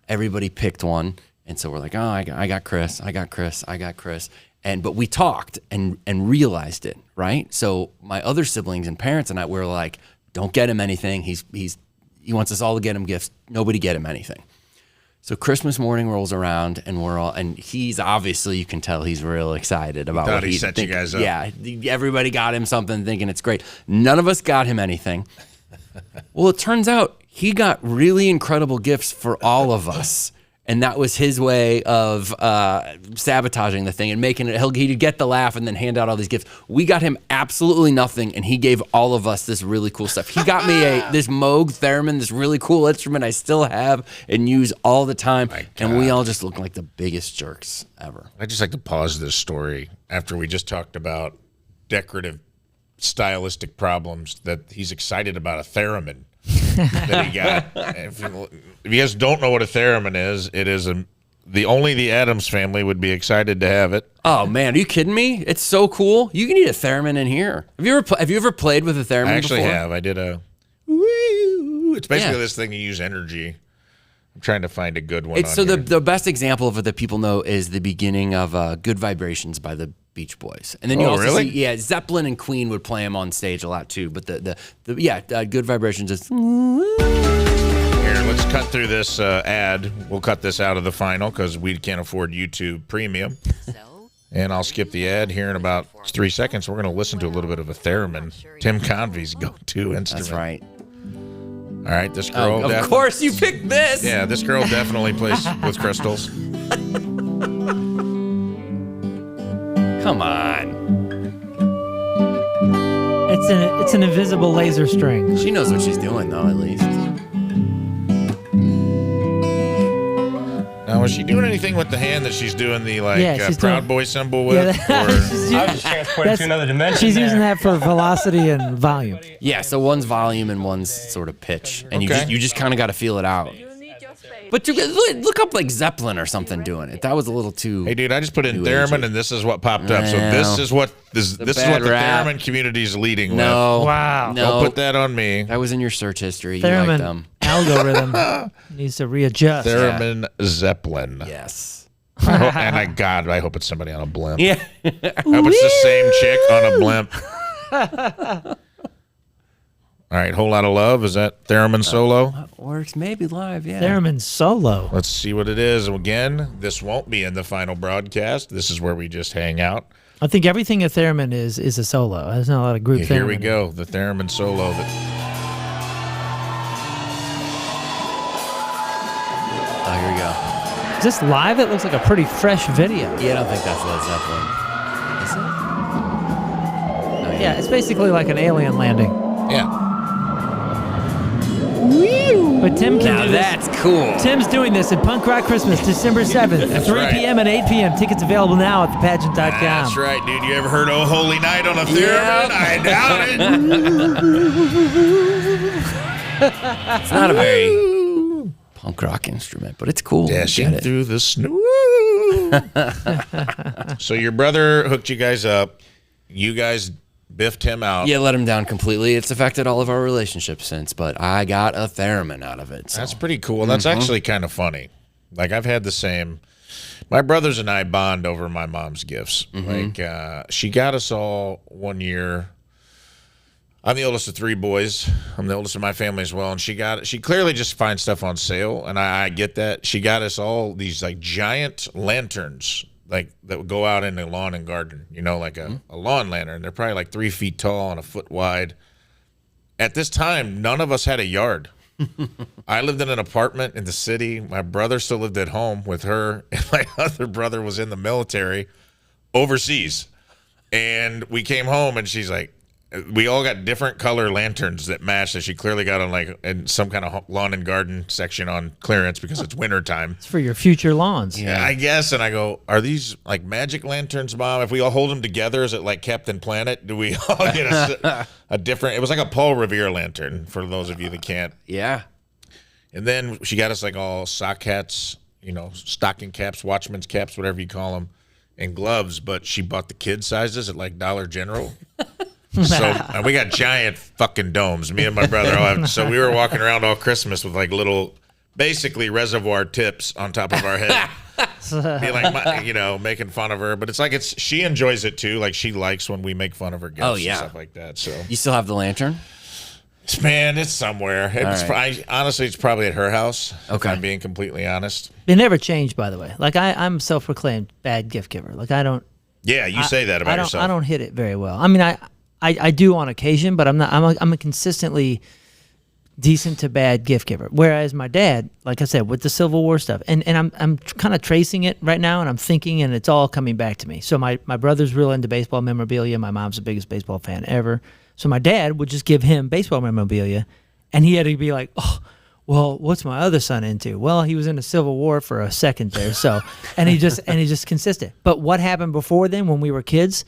S4: Everybody picked one, and so we're like, oh, I got Chris, but we talked and realized it, right? So my other siblings and parents and I were like, don't get him anything. He wants us all to get him gifts. Nobody get him anything. So Christmas morning rolls around, and he's obviously, you can tell he's real excited about what
S1: he set you guys up.
S4: Yeah, everybody got him something thinking it's great. None of us got him anything. Well, it turns out he got really incredible gifts for all of us. And that was his way of sabotaging the thing and making it. He'd get the laugh and then hand out all these gifts. We got him absolutely nothing, and he gave all of us this really cool stuff. He got me this Moog Theremin, this really cool instrument I still have and use all the time. And we all just look like the biggest jerks ever.
S1: I just like to pause this story after we just talked about decorative, stylistic problems that he's excited about a theremin. That he got. If you guys don't know what a theremin is, it is only the Addams family would be excited to have it.
S4: Oh man, are you kidding me? It's so cool. You can need a theremin in here. Have you ever played with a theremin?
S1: I actually
S4: before?
S1: have. I did a. Woo. It's basically this thing you use energy. I'm trying to find a good one.
S4: It's so the best example of it that people know is the beginning of "Good Vibrations" by the Beach Boys, and then you also see Zeppelin and Queen would play them on stage a lot too. But the Good Vibrations is.
S1: Here, let's cut through this ad. We'll cut this out of the final because we can't afford YouTube Premium. And I'll skip the ad here in about 3 seconds. We're going to listen to a little bit of a theremin, Tim Convey's go-to instrument.
S4: That's right.
S1: All right, this girl.
S4: Of course, you picked this.
S1: Yeah, this girl definitely plays with crystals.
S4: Come on.
S3: It's an invisible laser string.
S4: She knows what she's doing, though, at least.
S1: Now, is she doing anything with the hand that she's doing the
S3: she's
S1: Proud
S3: doing-
S1: Boy symbol with?
S3: Yeah,
S1: or-
S5: I was just transported to another dimension.
S3: She's
S5: there.
S3: using that for velocity and volume.
S4: Yeah, so one's volume and one's sort of pitch, and
S1: Okay.
S4: you just kind of got to feel it out. But look up like Zeppelin or something doing it. That was a little too.
S1: Hey, dude, I just put in
S4: New
S1: theremin,
S4: agey.
S1: and this is what popped up. So
S4: Well,
S1: this is what this is what
S4: bad
S1: the
S4: rap.
S1: theremin community is leading with.
S4: No.
S3: Wow.
S4: No.
S1: Don't put that on me.
S4: That was in your search history. You like
S3: Theremin
S4: them.
S3: algorithm needs to readjust.
S1: Theremin Zeppelin.
S4: Yes.
S1: I hope, and I hope it's somebody on a blimp.
S4: Yeah.
S1: I hope it's the same chick on a blimp. All right, Whole Lot of Love. Is that theremin solo?
S4: Works maybe live, yeah.
S3: Theremin solo.
S1: Let's see what it is. Again, this won't be in the final broadcast. This is where we just hang out.
S3: I think everything a theremin is a solo. There's not a lot of group theremin.
S1: Here we go. The theremin solo.
S4: Oh, here we go.
S3: Is this live? It looks like a pretty fresh video.
S4: Yeah, I don't think that's Led Zeppelin. Is it? Oh,
S3: Yeah, it's basically like an alien landing.
S1: Yeah.
S3: But Tim can
S4: Now
S3: do this.
S4: that's cool.
S3: Tim's doing this at Punk Rock Christmas, December 7th, at 3
S1: right.
S3: p.m. and 8 p.m. Tickets available now at thepageant.com.
S1: That's right, dude. You ever heard "Oh Holy Night" on a theremin?
S4: Yep.
S1: I doubt it.
S4: It's not a very punk rock instrument, but it's cool.
S1: Dashing
S4: Get it.
S1: through the snow. So your brother hooked you guys up. You guys biffed him out.
S4: Yeah, let him down completely. It's affected all of our relationships since, but I got a theremin out of it. So.
S1: That's pretty cool. That's actually kind of funny. Like I've had the same. My brothers and I bond over my mom's gifts. Like she got us all one year. I'm the oldest of three boys. I'm the oldest of my family as well. And she clearly just finds stuff on sale. And I get that. She got us all these like giant lanterns, like that would go out in the lawn and garden, like a lawn lantern. They're probably like 3 feet tall and a foot wide. At this time, none of us had a yard. I lived in an apartment in the city. My brother still lived at home with her. And my other brother was in the military overseas. And we came home and she's like, we all got different color lanterns that matched that she clearly got on like in some kind of lawn and garden section on clearance because it's winter time.
S3: It's for your future lawns.
S1: Yeah, I guess. And I go, are these like magic lanterns, Mom? If we all hold them together, is it like Captain Planet? Do we all get a different? It was like a Paul Revere lantern for those of you that can't.
S4: Yeah.
S1: And then she got us like all sock hats, stocking caps, watchman's caps, whatever you call them, and gloves. But she bought the kid sizes at like Dollar General. So and we got giant fucking domes. Me and my brother so we were walking around all Christmas with like little, basically reservoir tips on top of our head, be like, making fun of her. But it's like she enjoys it too. Like she likes when we make fun of her gifts
S4: Oh, yeah.
S1: and stuff like that. So
S4: You still have the lantern?
S1: man, it's somewhere. Honestly, it's probably at her house. If
S4: Okay.
S1: I'm being completely honest.
S3: It never changed, by the way. Like I'm self-proclaimed bad gift giver. Like I don't.
S1: Yeah, you say that about yourself.
S3: I don't hit it very well. I mean, I do on occasion, but I'm not. I'm a consistently decent to bad gift giver. Whereas my dad, like I said, with the Civil War stuff, and I'm kind of tracing it right now, and I'm thinking, and it's all coming back to me. So my brother's real into baseball memorabilia. My mom's the biggest baseball fan ever. So my dad would just give him baseball memorabilia, and he had to be like, oh, well, what's my other son into? Well, he was in the Civil War for a second there. So, and he just consistent. But what happened before then when we were kids?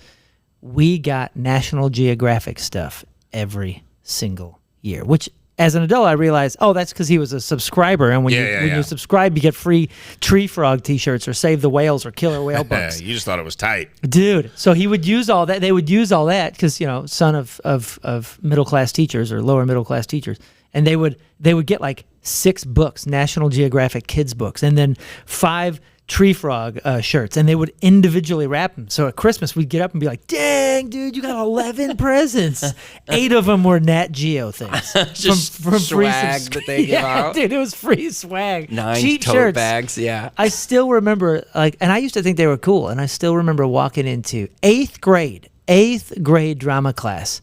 S3: We got National Geographic stuff every single year, which as an adult, I realized, that's because he was a subscriber. And when you subscribe, you get free Tree Frog t-shirts or Save the Whales or Killer Whale books.
S1: You just thought it was tight.
S3: Dude. So he would use all that. They would use all that because, son of middle-class teachers or lower middle-class teachers. And they would get like 6 books, National Geographic kids books, and then 5 Tree Frog shirts, and they would individually wrap them. So at Christmas, we'd get up and be like, "Dang, dude, you got 11 presents." 8 of them were Nat Geo things.
S4: Just swag that they give out.
S3: Dude, it was free swag.
S4: 9
S3: cheap
S4: tote
S3: shirts.
S4: bags. Yeah.
S3: I still remember, and I used to think they were cool, and I still remember walking into 8th grade drama class,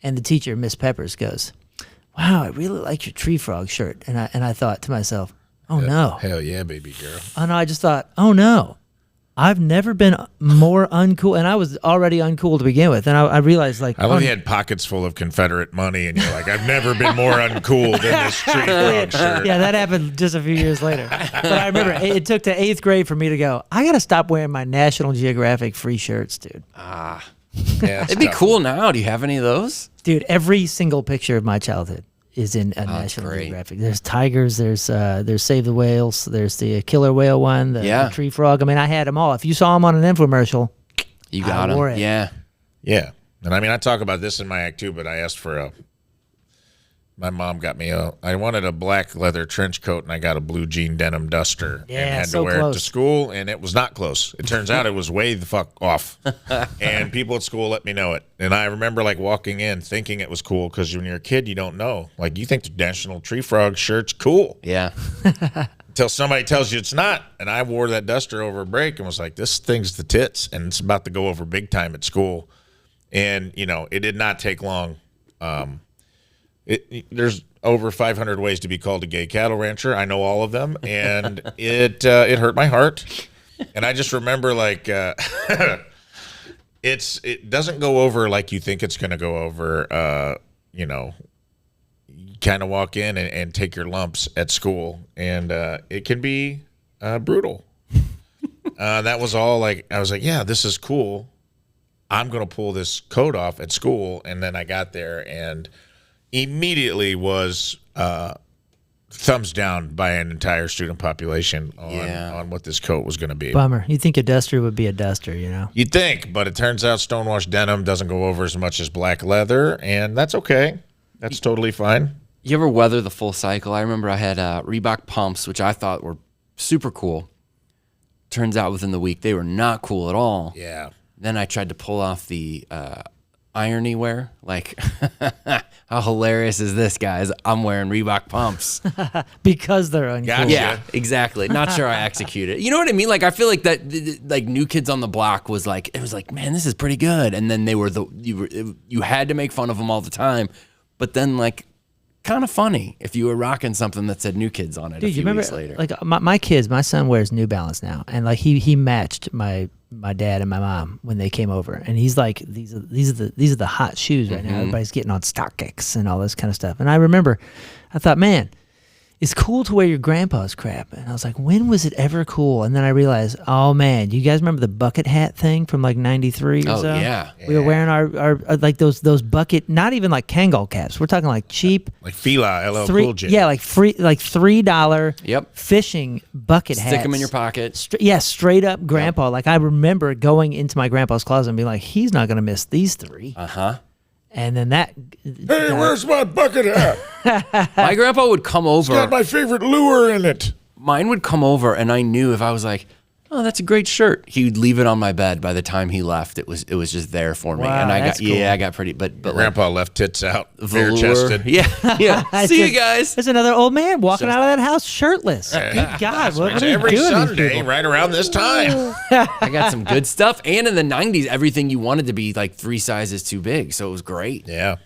S3: and the teacher, Miss Peppers, goes, "Wow, I really like your Tree Frog shirt." And I thought to myself, "Oh no."
S1: Hell yeah, baby girl.
S3: Oh no, I just thought, "Oh no. I've never been more uncool," and I was already uncool to begin with. And I realized, like,
S1: I love you had pockets full of Confederate money, and you're like, I've never been more uncool than this Tree Frog shirt.
S3: yeah, that happened just a few years later. But I remember it took to 8th grade for me to go, I got to stop wearing my National Geographic free shirts, dude.
S1: Yeah, it's
S4: It'd be
S1: tough.
S4: cool now. Do you have any of those?
S3: Dude, every single picture of my childhood is in a National
S4: great.
S3: Geographic. There's tigers, there's Save the Whales, there's the killer whale one, the tree frog. I mean, I had them all. If you saw them on an infomercial,
S4: You got
S3: wore
S4: them.
S3: it.
S4: Yeah.
S1: Yeah. And I mean, I talk about this in my act too, but I asked for my mom got me I wanted a black leather trench coat, and I got a blue jean denim duster
S3: Yeah,
S1: and had
S3: so
S1: to wear it
S3: close.
S1: to school, and it was not close. It turns out it was way the fuck off. And people at school let me know it. And I remember like walking in thinking it was cool, because when you're a kid, you don't know. Like, you think the National Tree Frog shirt's cool
S4: Yeah.
S1: until somebody tells you it's not. And I wore that duster over a break and was like, this thing's the tits, and it's about to go over big time at school. And, it did not take long. There's over 500 ways to be called a gay cattle rancher. I know all of them, and it hurt my heart. And I just remember, like, it doesn't go over like you think it's going to go over. You kind of walk in and take your lumps at school, and it can be brutal. That was all. Like, I was like, yeah, this is cool. I'm going to pull this coat off at school. And then I got there and immediately was thumbs down by an entire student population on what this coat was going to be.
S3: Bummer. You'd think a duster would be a duster,
S1: You'd think, but it turns out stonewashed denim doesn't go over as much as black leather, and that's okay. That's totally fine.
S4: You ever weather the full cycle? I remember I had Reebok pumps, which I thought were super cool. Turns out within the week, they were not cool at all.
S1: Yeah.
S4: Then I tried to pull off the irony wear. Like, how hilarious is this, guys? I'm wearing Reebok pumps.
S3: because they're uncool.
S1: Gotcha.
S4: Yeah, exactly. Not sure I executed. You know what I mean? Like, I feel like that, like, New Kids on the Block was like, it was like, man, this is pretty good. And then they were you had to make fun of them all the time. But then, like, kind of funny if you were rocking something that said New Kids on it
S3: Dude,
S4: a few
S3: you remember,
S4: weeks later.
S3: like my son wears New Balance now, and like he matched my dad and my mom when they came over, and he's like, these are the hot shoes right now. Everybody's getting on StockX and all this kind of stuff. And I remember, I thought, man, it's cool to wear your grandpa's crap. And I was like, when was it ever cool? And then I realized, oh man, you guys remember the bucket hat thing from like '93 or
S4: Oh,
S3: so?
S4: yeah.
S3: We were wearing our like those bucket, not even like Kangol caps. We're talking like cheap.
S1: Like Fila, LL Cool J.
S3: Yeah, like $3
S4: Yep.
S3: fishing bucket hats.
S4: Stick them in your pocket.
S3: Straight up grandpa. Like, I remember going into my grandpa's closet and being like, he's not going to miss these 3.
S4: Uh-huh.
S3: And then that.
S1: Hey, where's my bucket hat?
S4: My grandpa would come over.
S1: Got my favorite lure in it.
S4: Mine would come over, and I knew if I was like, oh, that's a great shirt, he would leave it on my bed. By the time he left, it was just there for me.
S3: Wow,
S4: And I
S3: that's
S4: got
S3: cool.
S4: I got pretty, but like,
S1: Grandpa left tits out, bare
S4: velour.
S1: chested.
S4: Yeah. See you guys.
S3: There's another old man walking out of that house shirtless. Good God. What are we
S1: Every
S3: doing to these
S1: Sunday,
S3: people?
S1: right around this time.
S4: I got some good stuff. And in the 90s, everything you wanted to be like 3 sizes too big. So it was great.
S1: Yeah.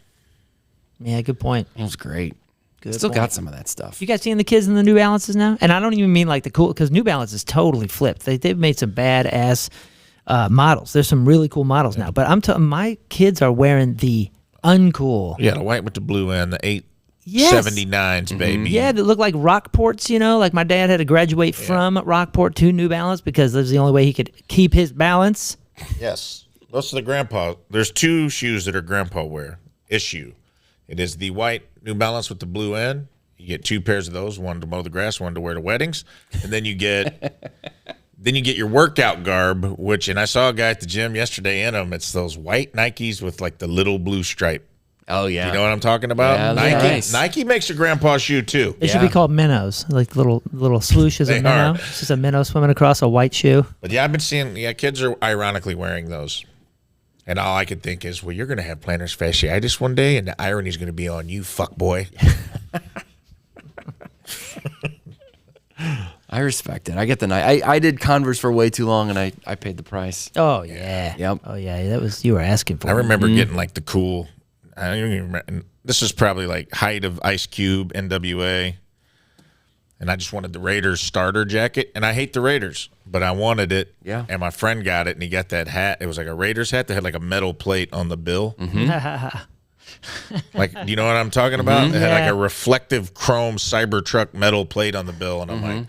S3: Yeah, good point.
S4: It was great.
S3: Good
S4: Still
S3: point.
S4: got some of that stuff.
S3: You guys seeing the kids in the New Balances now? And I don't even mean like the cool, because New Balance is totally flipped. They've made some badass models. There's some really cool models now. But I'm telling my kids are wearing the uncool.
S1: Yeah, the white with the blue and the
S3: Yes.
S1: 879s, baby.
S3: Yeah, that look like Rockports, like my dad had to graduate from Rockport to New Balance because that's the only way he could keep his balance.
S1: Yes. Those are the grandpa. There's 2 shoes that are grandpa wear. Issue. It is the white New Balance with the blue end. You get 2 pairs of those, one to mow the grass, one to wear to weddings. And then you get your workout garb, and I saw a guy at the gym yesterday in them. It's those white Nikes with like the little blue stripe
S4: Oh yeah.
S1: You know what I'm talking about?
S4: Yeah,
S1: Nike.
S4: nice.
S1: Nike makes a grandpa shoe too.
S3: They should be
S4: Yeah.
S3: called minnows, like little swoosh is a
S1: They
S3: minnow.
S1: are.
S3: It's just a minnow swimming across a white shoe.
S1: But yeah, I've been seeing kids are ironically wearing those. And all I could think is, well, you're going to have plantar fasciitis one day, and the irony's going to be on you, fuck boy.
S4: I respect it. I get the night. I did Converse for way too long, and I paid the price.
S3: Oh yeah.
S4: Yep.
S3: Oh yeah. That was you were asking for.
S1: I
S3: it.
S1: remember getting like the cool. I don't even remember. This is probably like height of Ice Cube, NWA, and I just wanted the Raiders starter jacket. And I hate the Raiders, but I wanted it.
S4: Yeah.
S1: And my friend got it, and he got that hat. It was like a Raiders hat that had like a metal plate on the bill. Like, you know what I'm talking about? It had like
S3: Yeah.
S1: a reflective chrome Cybertruck metal plate on the bill, and I'm like,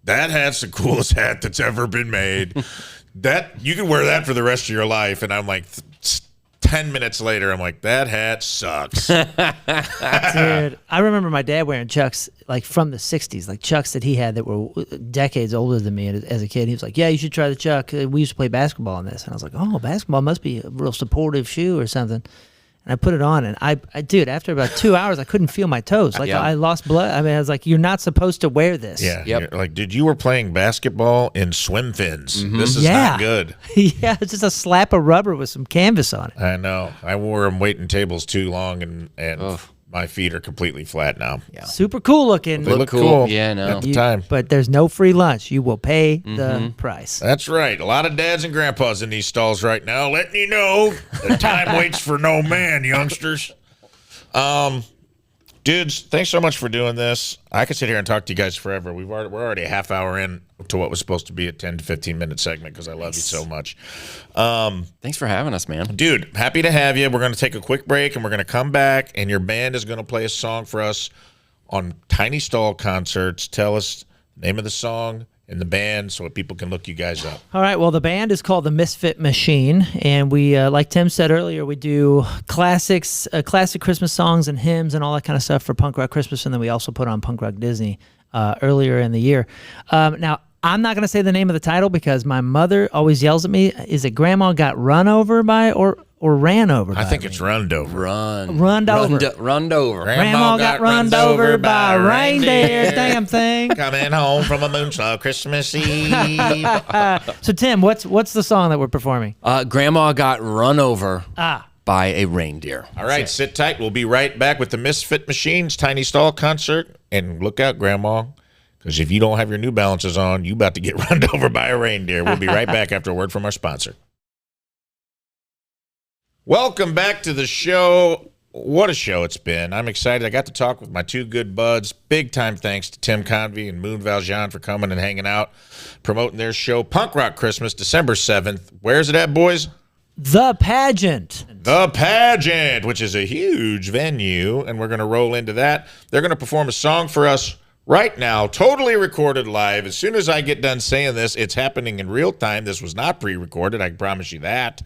S1: that hat's the coolest hat that's ever been made. That you can wear that for the rest of your life. And I'm like, 10 minutes later, I'm like, that hat sucks.
S3: Dude, I remember my dad wearing Chucks like from the 60s, like Chucks that he had that were decades older than me as a kid. He was like, yeah, you should try the Chuck. We used to play basketball in this. And I was like, oh, basketball must be a real supportive shoe or something. And I put it on, and I dude, after about 2 hours, I couldn't feel my toes. Like
S4: Yeah.
S3: I lost blood. I mean, I was like, you're not supposed to wear this.
S1: Yeah.
S4: Yep.
S1: You're like, dude, you were playing basketball in swim fins. This is
S3: Yeah.
S1: not good.
S3: Yeah, it's just a slap of rubber with some canvas on it.
S1: I know. I wore them waiting tables too long, and my feet are completely flat now. Yeah.
S3: Super cool looking.
S1: They look
S4: cool.
S1: cool.
S4: Yeah, no.
S1: At the time.
S3: But there's no free lunch. You will pay the price.
S1: That's right. A lot of dads and grandpas in these stalls right now, letting you know the time waits for no man, youngsters. Dudes, thanks so much for doing this. I could sit here and talk to you guys forever. We're already a half hour in to what was supposed to be a 10 to 15 minute segment because I love you so much.
S4: Thanks for having us, man.
S1: Dude, happy to have you. We're going to take a quick break and we're going to come back, and your band is going to play a song for us on Tiny Stall Concerts. Tell us the name of the song and the band so that people can look you guys up.
S3: All right. Well, the band is called the Misfit Machine, and we, like Tim said earlier, we do classics, classic Christmas songs and hymns and all that kind of stuff for Punk Rock Christmas, and then we also put on Punk Rock Disney earlier in the year. Now, I'm not going to say the name of the title because my mother always yells at me. Is it Grandma Got Run Over by or ran over by?
S1: I think it's Runned Over.
S3: Runned over.
S4: Runned over.
S3: Grandma got runned over by a reindeer. Damn thing.
S1: Coming home from a moonshot Christmas Eve.
S3: So, Tim, what's the song that we're performing?
S4: Grandma got run over by a reindeer.
S1: All right, sit tight. We'll be right back with the Misfit Machines Tiny Stall Concert. And look out, Grandma, because if you don't have your New Balances on, you about to get run over by a reindeer. We'll be right back after a word from our sponsor. Welcome back to the show. What a show it's been. I'm excited. I got to talk with my two good buds. Big time thanks to Tim Convey and Moon Valjean for coming and hanging out, promoting their show, Punk Rock Christmas, December 7th. Where's it at, boys?
S3: The Pageant.
S1: The Pageant, which is a huge venue, and we're going to roll into that. They're going to perform a song for us right now, totally recorded live. As soon as I get done saying this, it's happening in real time. This was not pre-recorded, I can promise you that.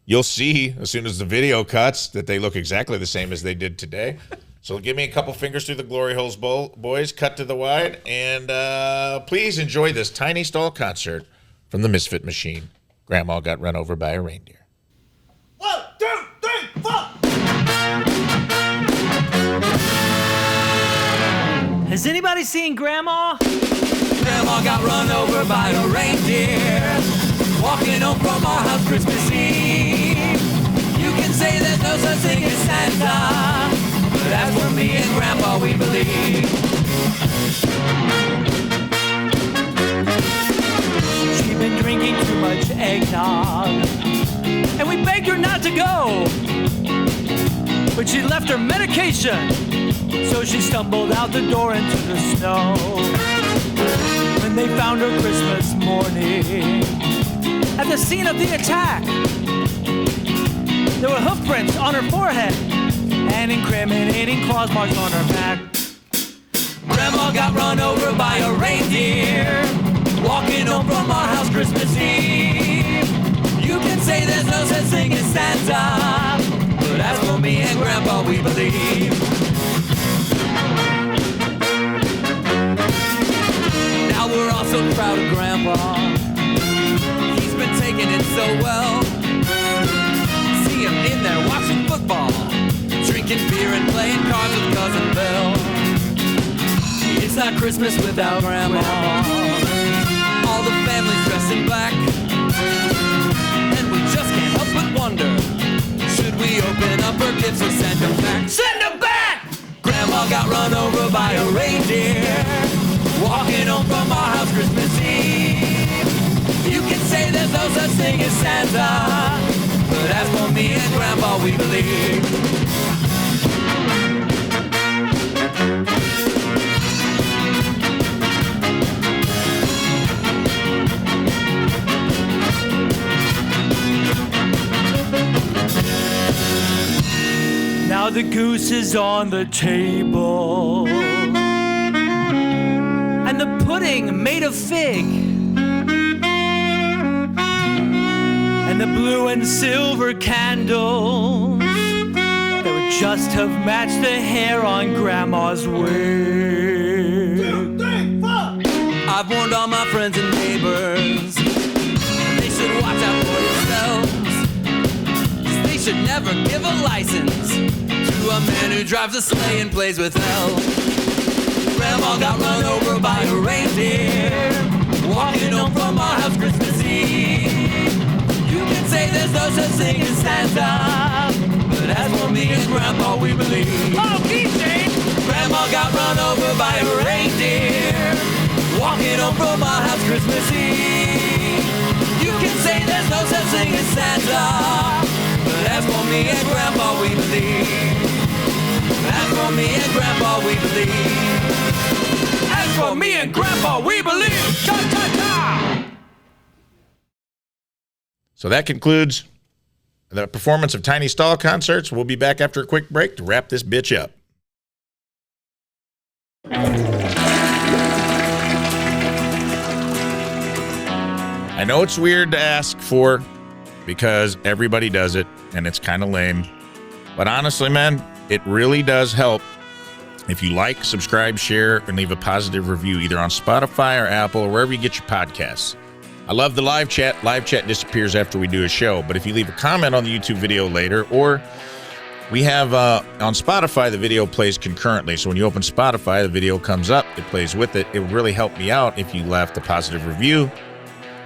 S1: You'll see as soon as the video cuts that they look exactly the same as they did today. So give me a couple fingers through the glory holes, boys. Cut to the wide. And please enjoy this Tiny Stall concert from the Misfit Machine. Grandma got run over by a reindeer.
S6: 1, 2, 3, 4.
S3: Has anybody seen Grandma?
S6: Grandma got run over by a reindeer, walking home from our house Christmas Eve. You can say there's no such thing as Santa, but as for me and Grandpa, we believe. She'd been drinking too much eggnog, and we begged her not to go, but she left her medication, so she stumbled out the door into the snow. When they found her Christmas morning at the scene of the attack, there were hoof prints on her forehead and incriminating claws marks on her back. Grandma got run over by a reindeer, walking home from our house Christmas Eve. You can say there's no such thing as Santa, but as for me and Grandpa, we believe. Now we're all so proud of Grandpa. He's been taking it so well. See him in there watching football, drinking drinking beer and playing cards with Cousin Bill. It's not Christmas without Grandma. All the family's dressed in black, and we just can't help but wonder, should we open up her gifts or send her back? Send her back! Grandma got run over by a reindeer, walking home from our house Christmas Eve. You can say there's no such thing as Santa, but as for me and Grandpa, we believe. Now the goose is on the table, and the pudding made of fig, and the blue and silver candles that would just have matched the hair on Grandma's wig. 2, 3, 4. I've warned all my friends and neighbors, they should watch out for yourselves. They should never give a license to a man who drives a sleigh and plays with hell. Grandma got run over by a reindeer, walking home from our house Christmas Eve. You can say there's no such thing as Santa, but as for me and Grandpa, we believe. Oh, easy! Grandma got run over by a reindeer, walking home from our house Christmas Eve. You can say there's no such thing as Santa, but as for me and Grandpa, we believe. As for me and Grandpa, we believe. As for me and Grandpa, we believe. Cha-cha-cha!
S1: So that concludes the performance of Tiny Stall Concerts. We'll be back after a quick break to wrap this bitch up. I know it's weird to ask for because everybody does it and it's kind of lame. But honestly, man, it really does help if you like, subscribe, share, and leave a positive review either on Spotify or Apple or wherever you get your podcasts. I love the live chat. Live chat disappears after we do a show. But if you leave a comment on the YouTube video later, or we have on Spotify, the video plays concurrently. So when you open Spotify, the video comes up, it plays with it. It would really help me out if you left a positive review,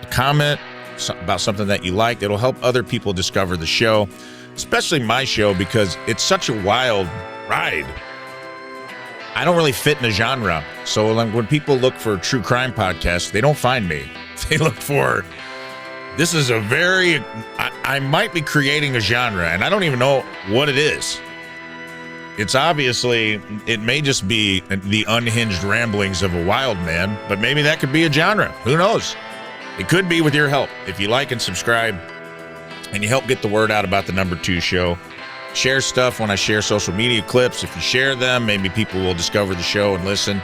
S1: a comment about something that you liked. It'll help other people discover the show, especially my show, because it's such a wild ride. I don't really fit in a genre. So when people look for true crime podcasts, they don't find me. They look for, this is a very, I might be creating a genre, and I don't even know what it is. It's obviously, it may just be the unhinged ramblings of a wild man, but maybe that could be a genre. Who knows? It could be with your help. If you like and subscribe, and you help get the word out about the Number 2 show. Share stuff when I share social media clips. If you share them, maybe people will discover the show and listen.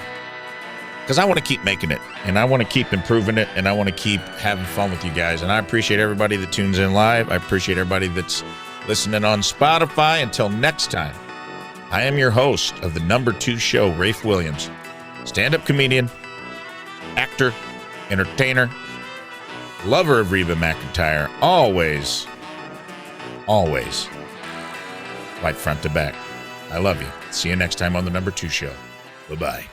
S1: Because I want to keep making it, and I want to keep improving it, and I want to keep having fun with you guys. And I appreciate everybody that tunes in live. I appreciate everybody that's listening on Spotify. Until next time, I am your host of the Number 2 show, Rafe Williams. Stand-up comedian, actor, entertainer, lover of Reba McEntire, always right front to back. I love you. See you next time on the Number 2 show. Bye-bye.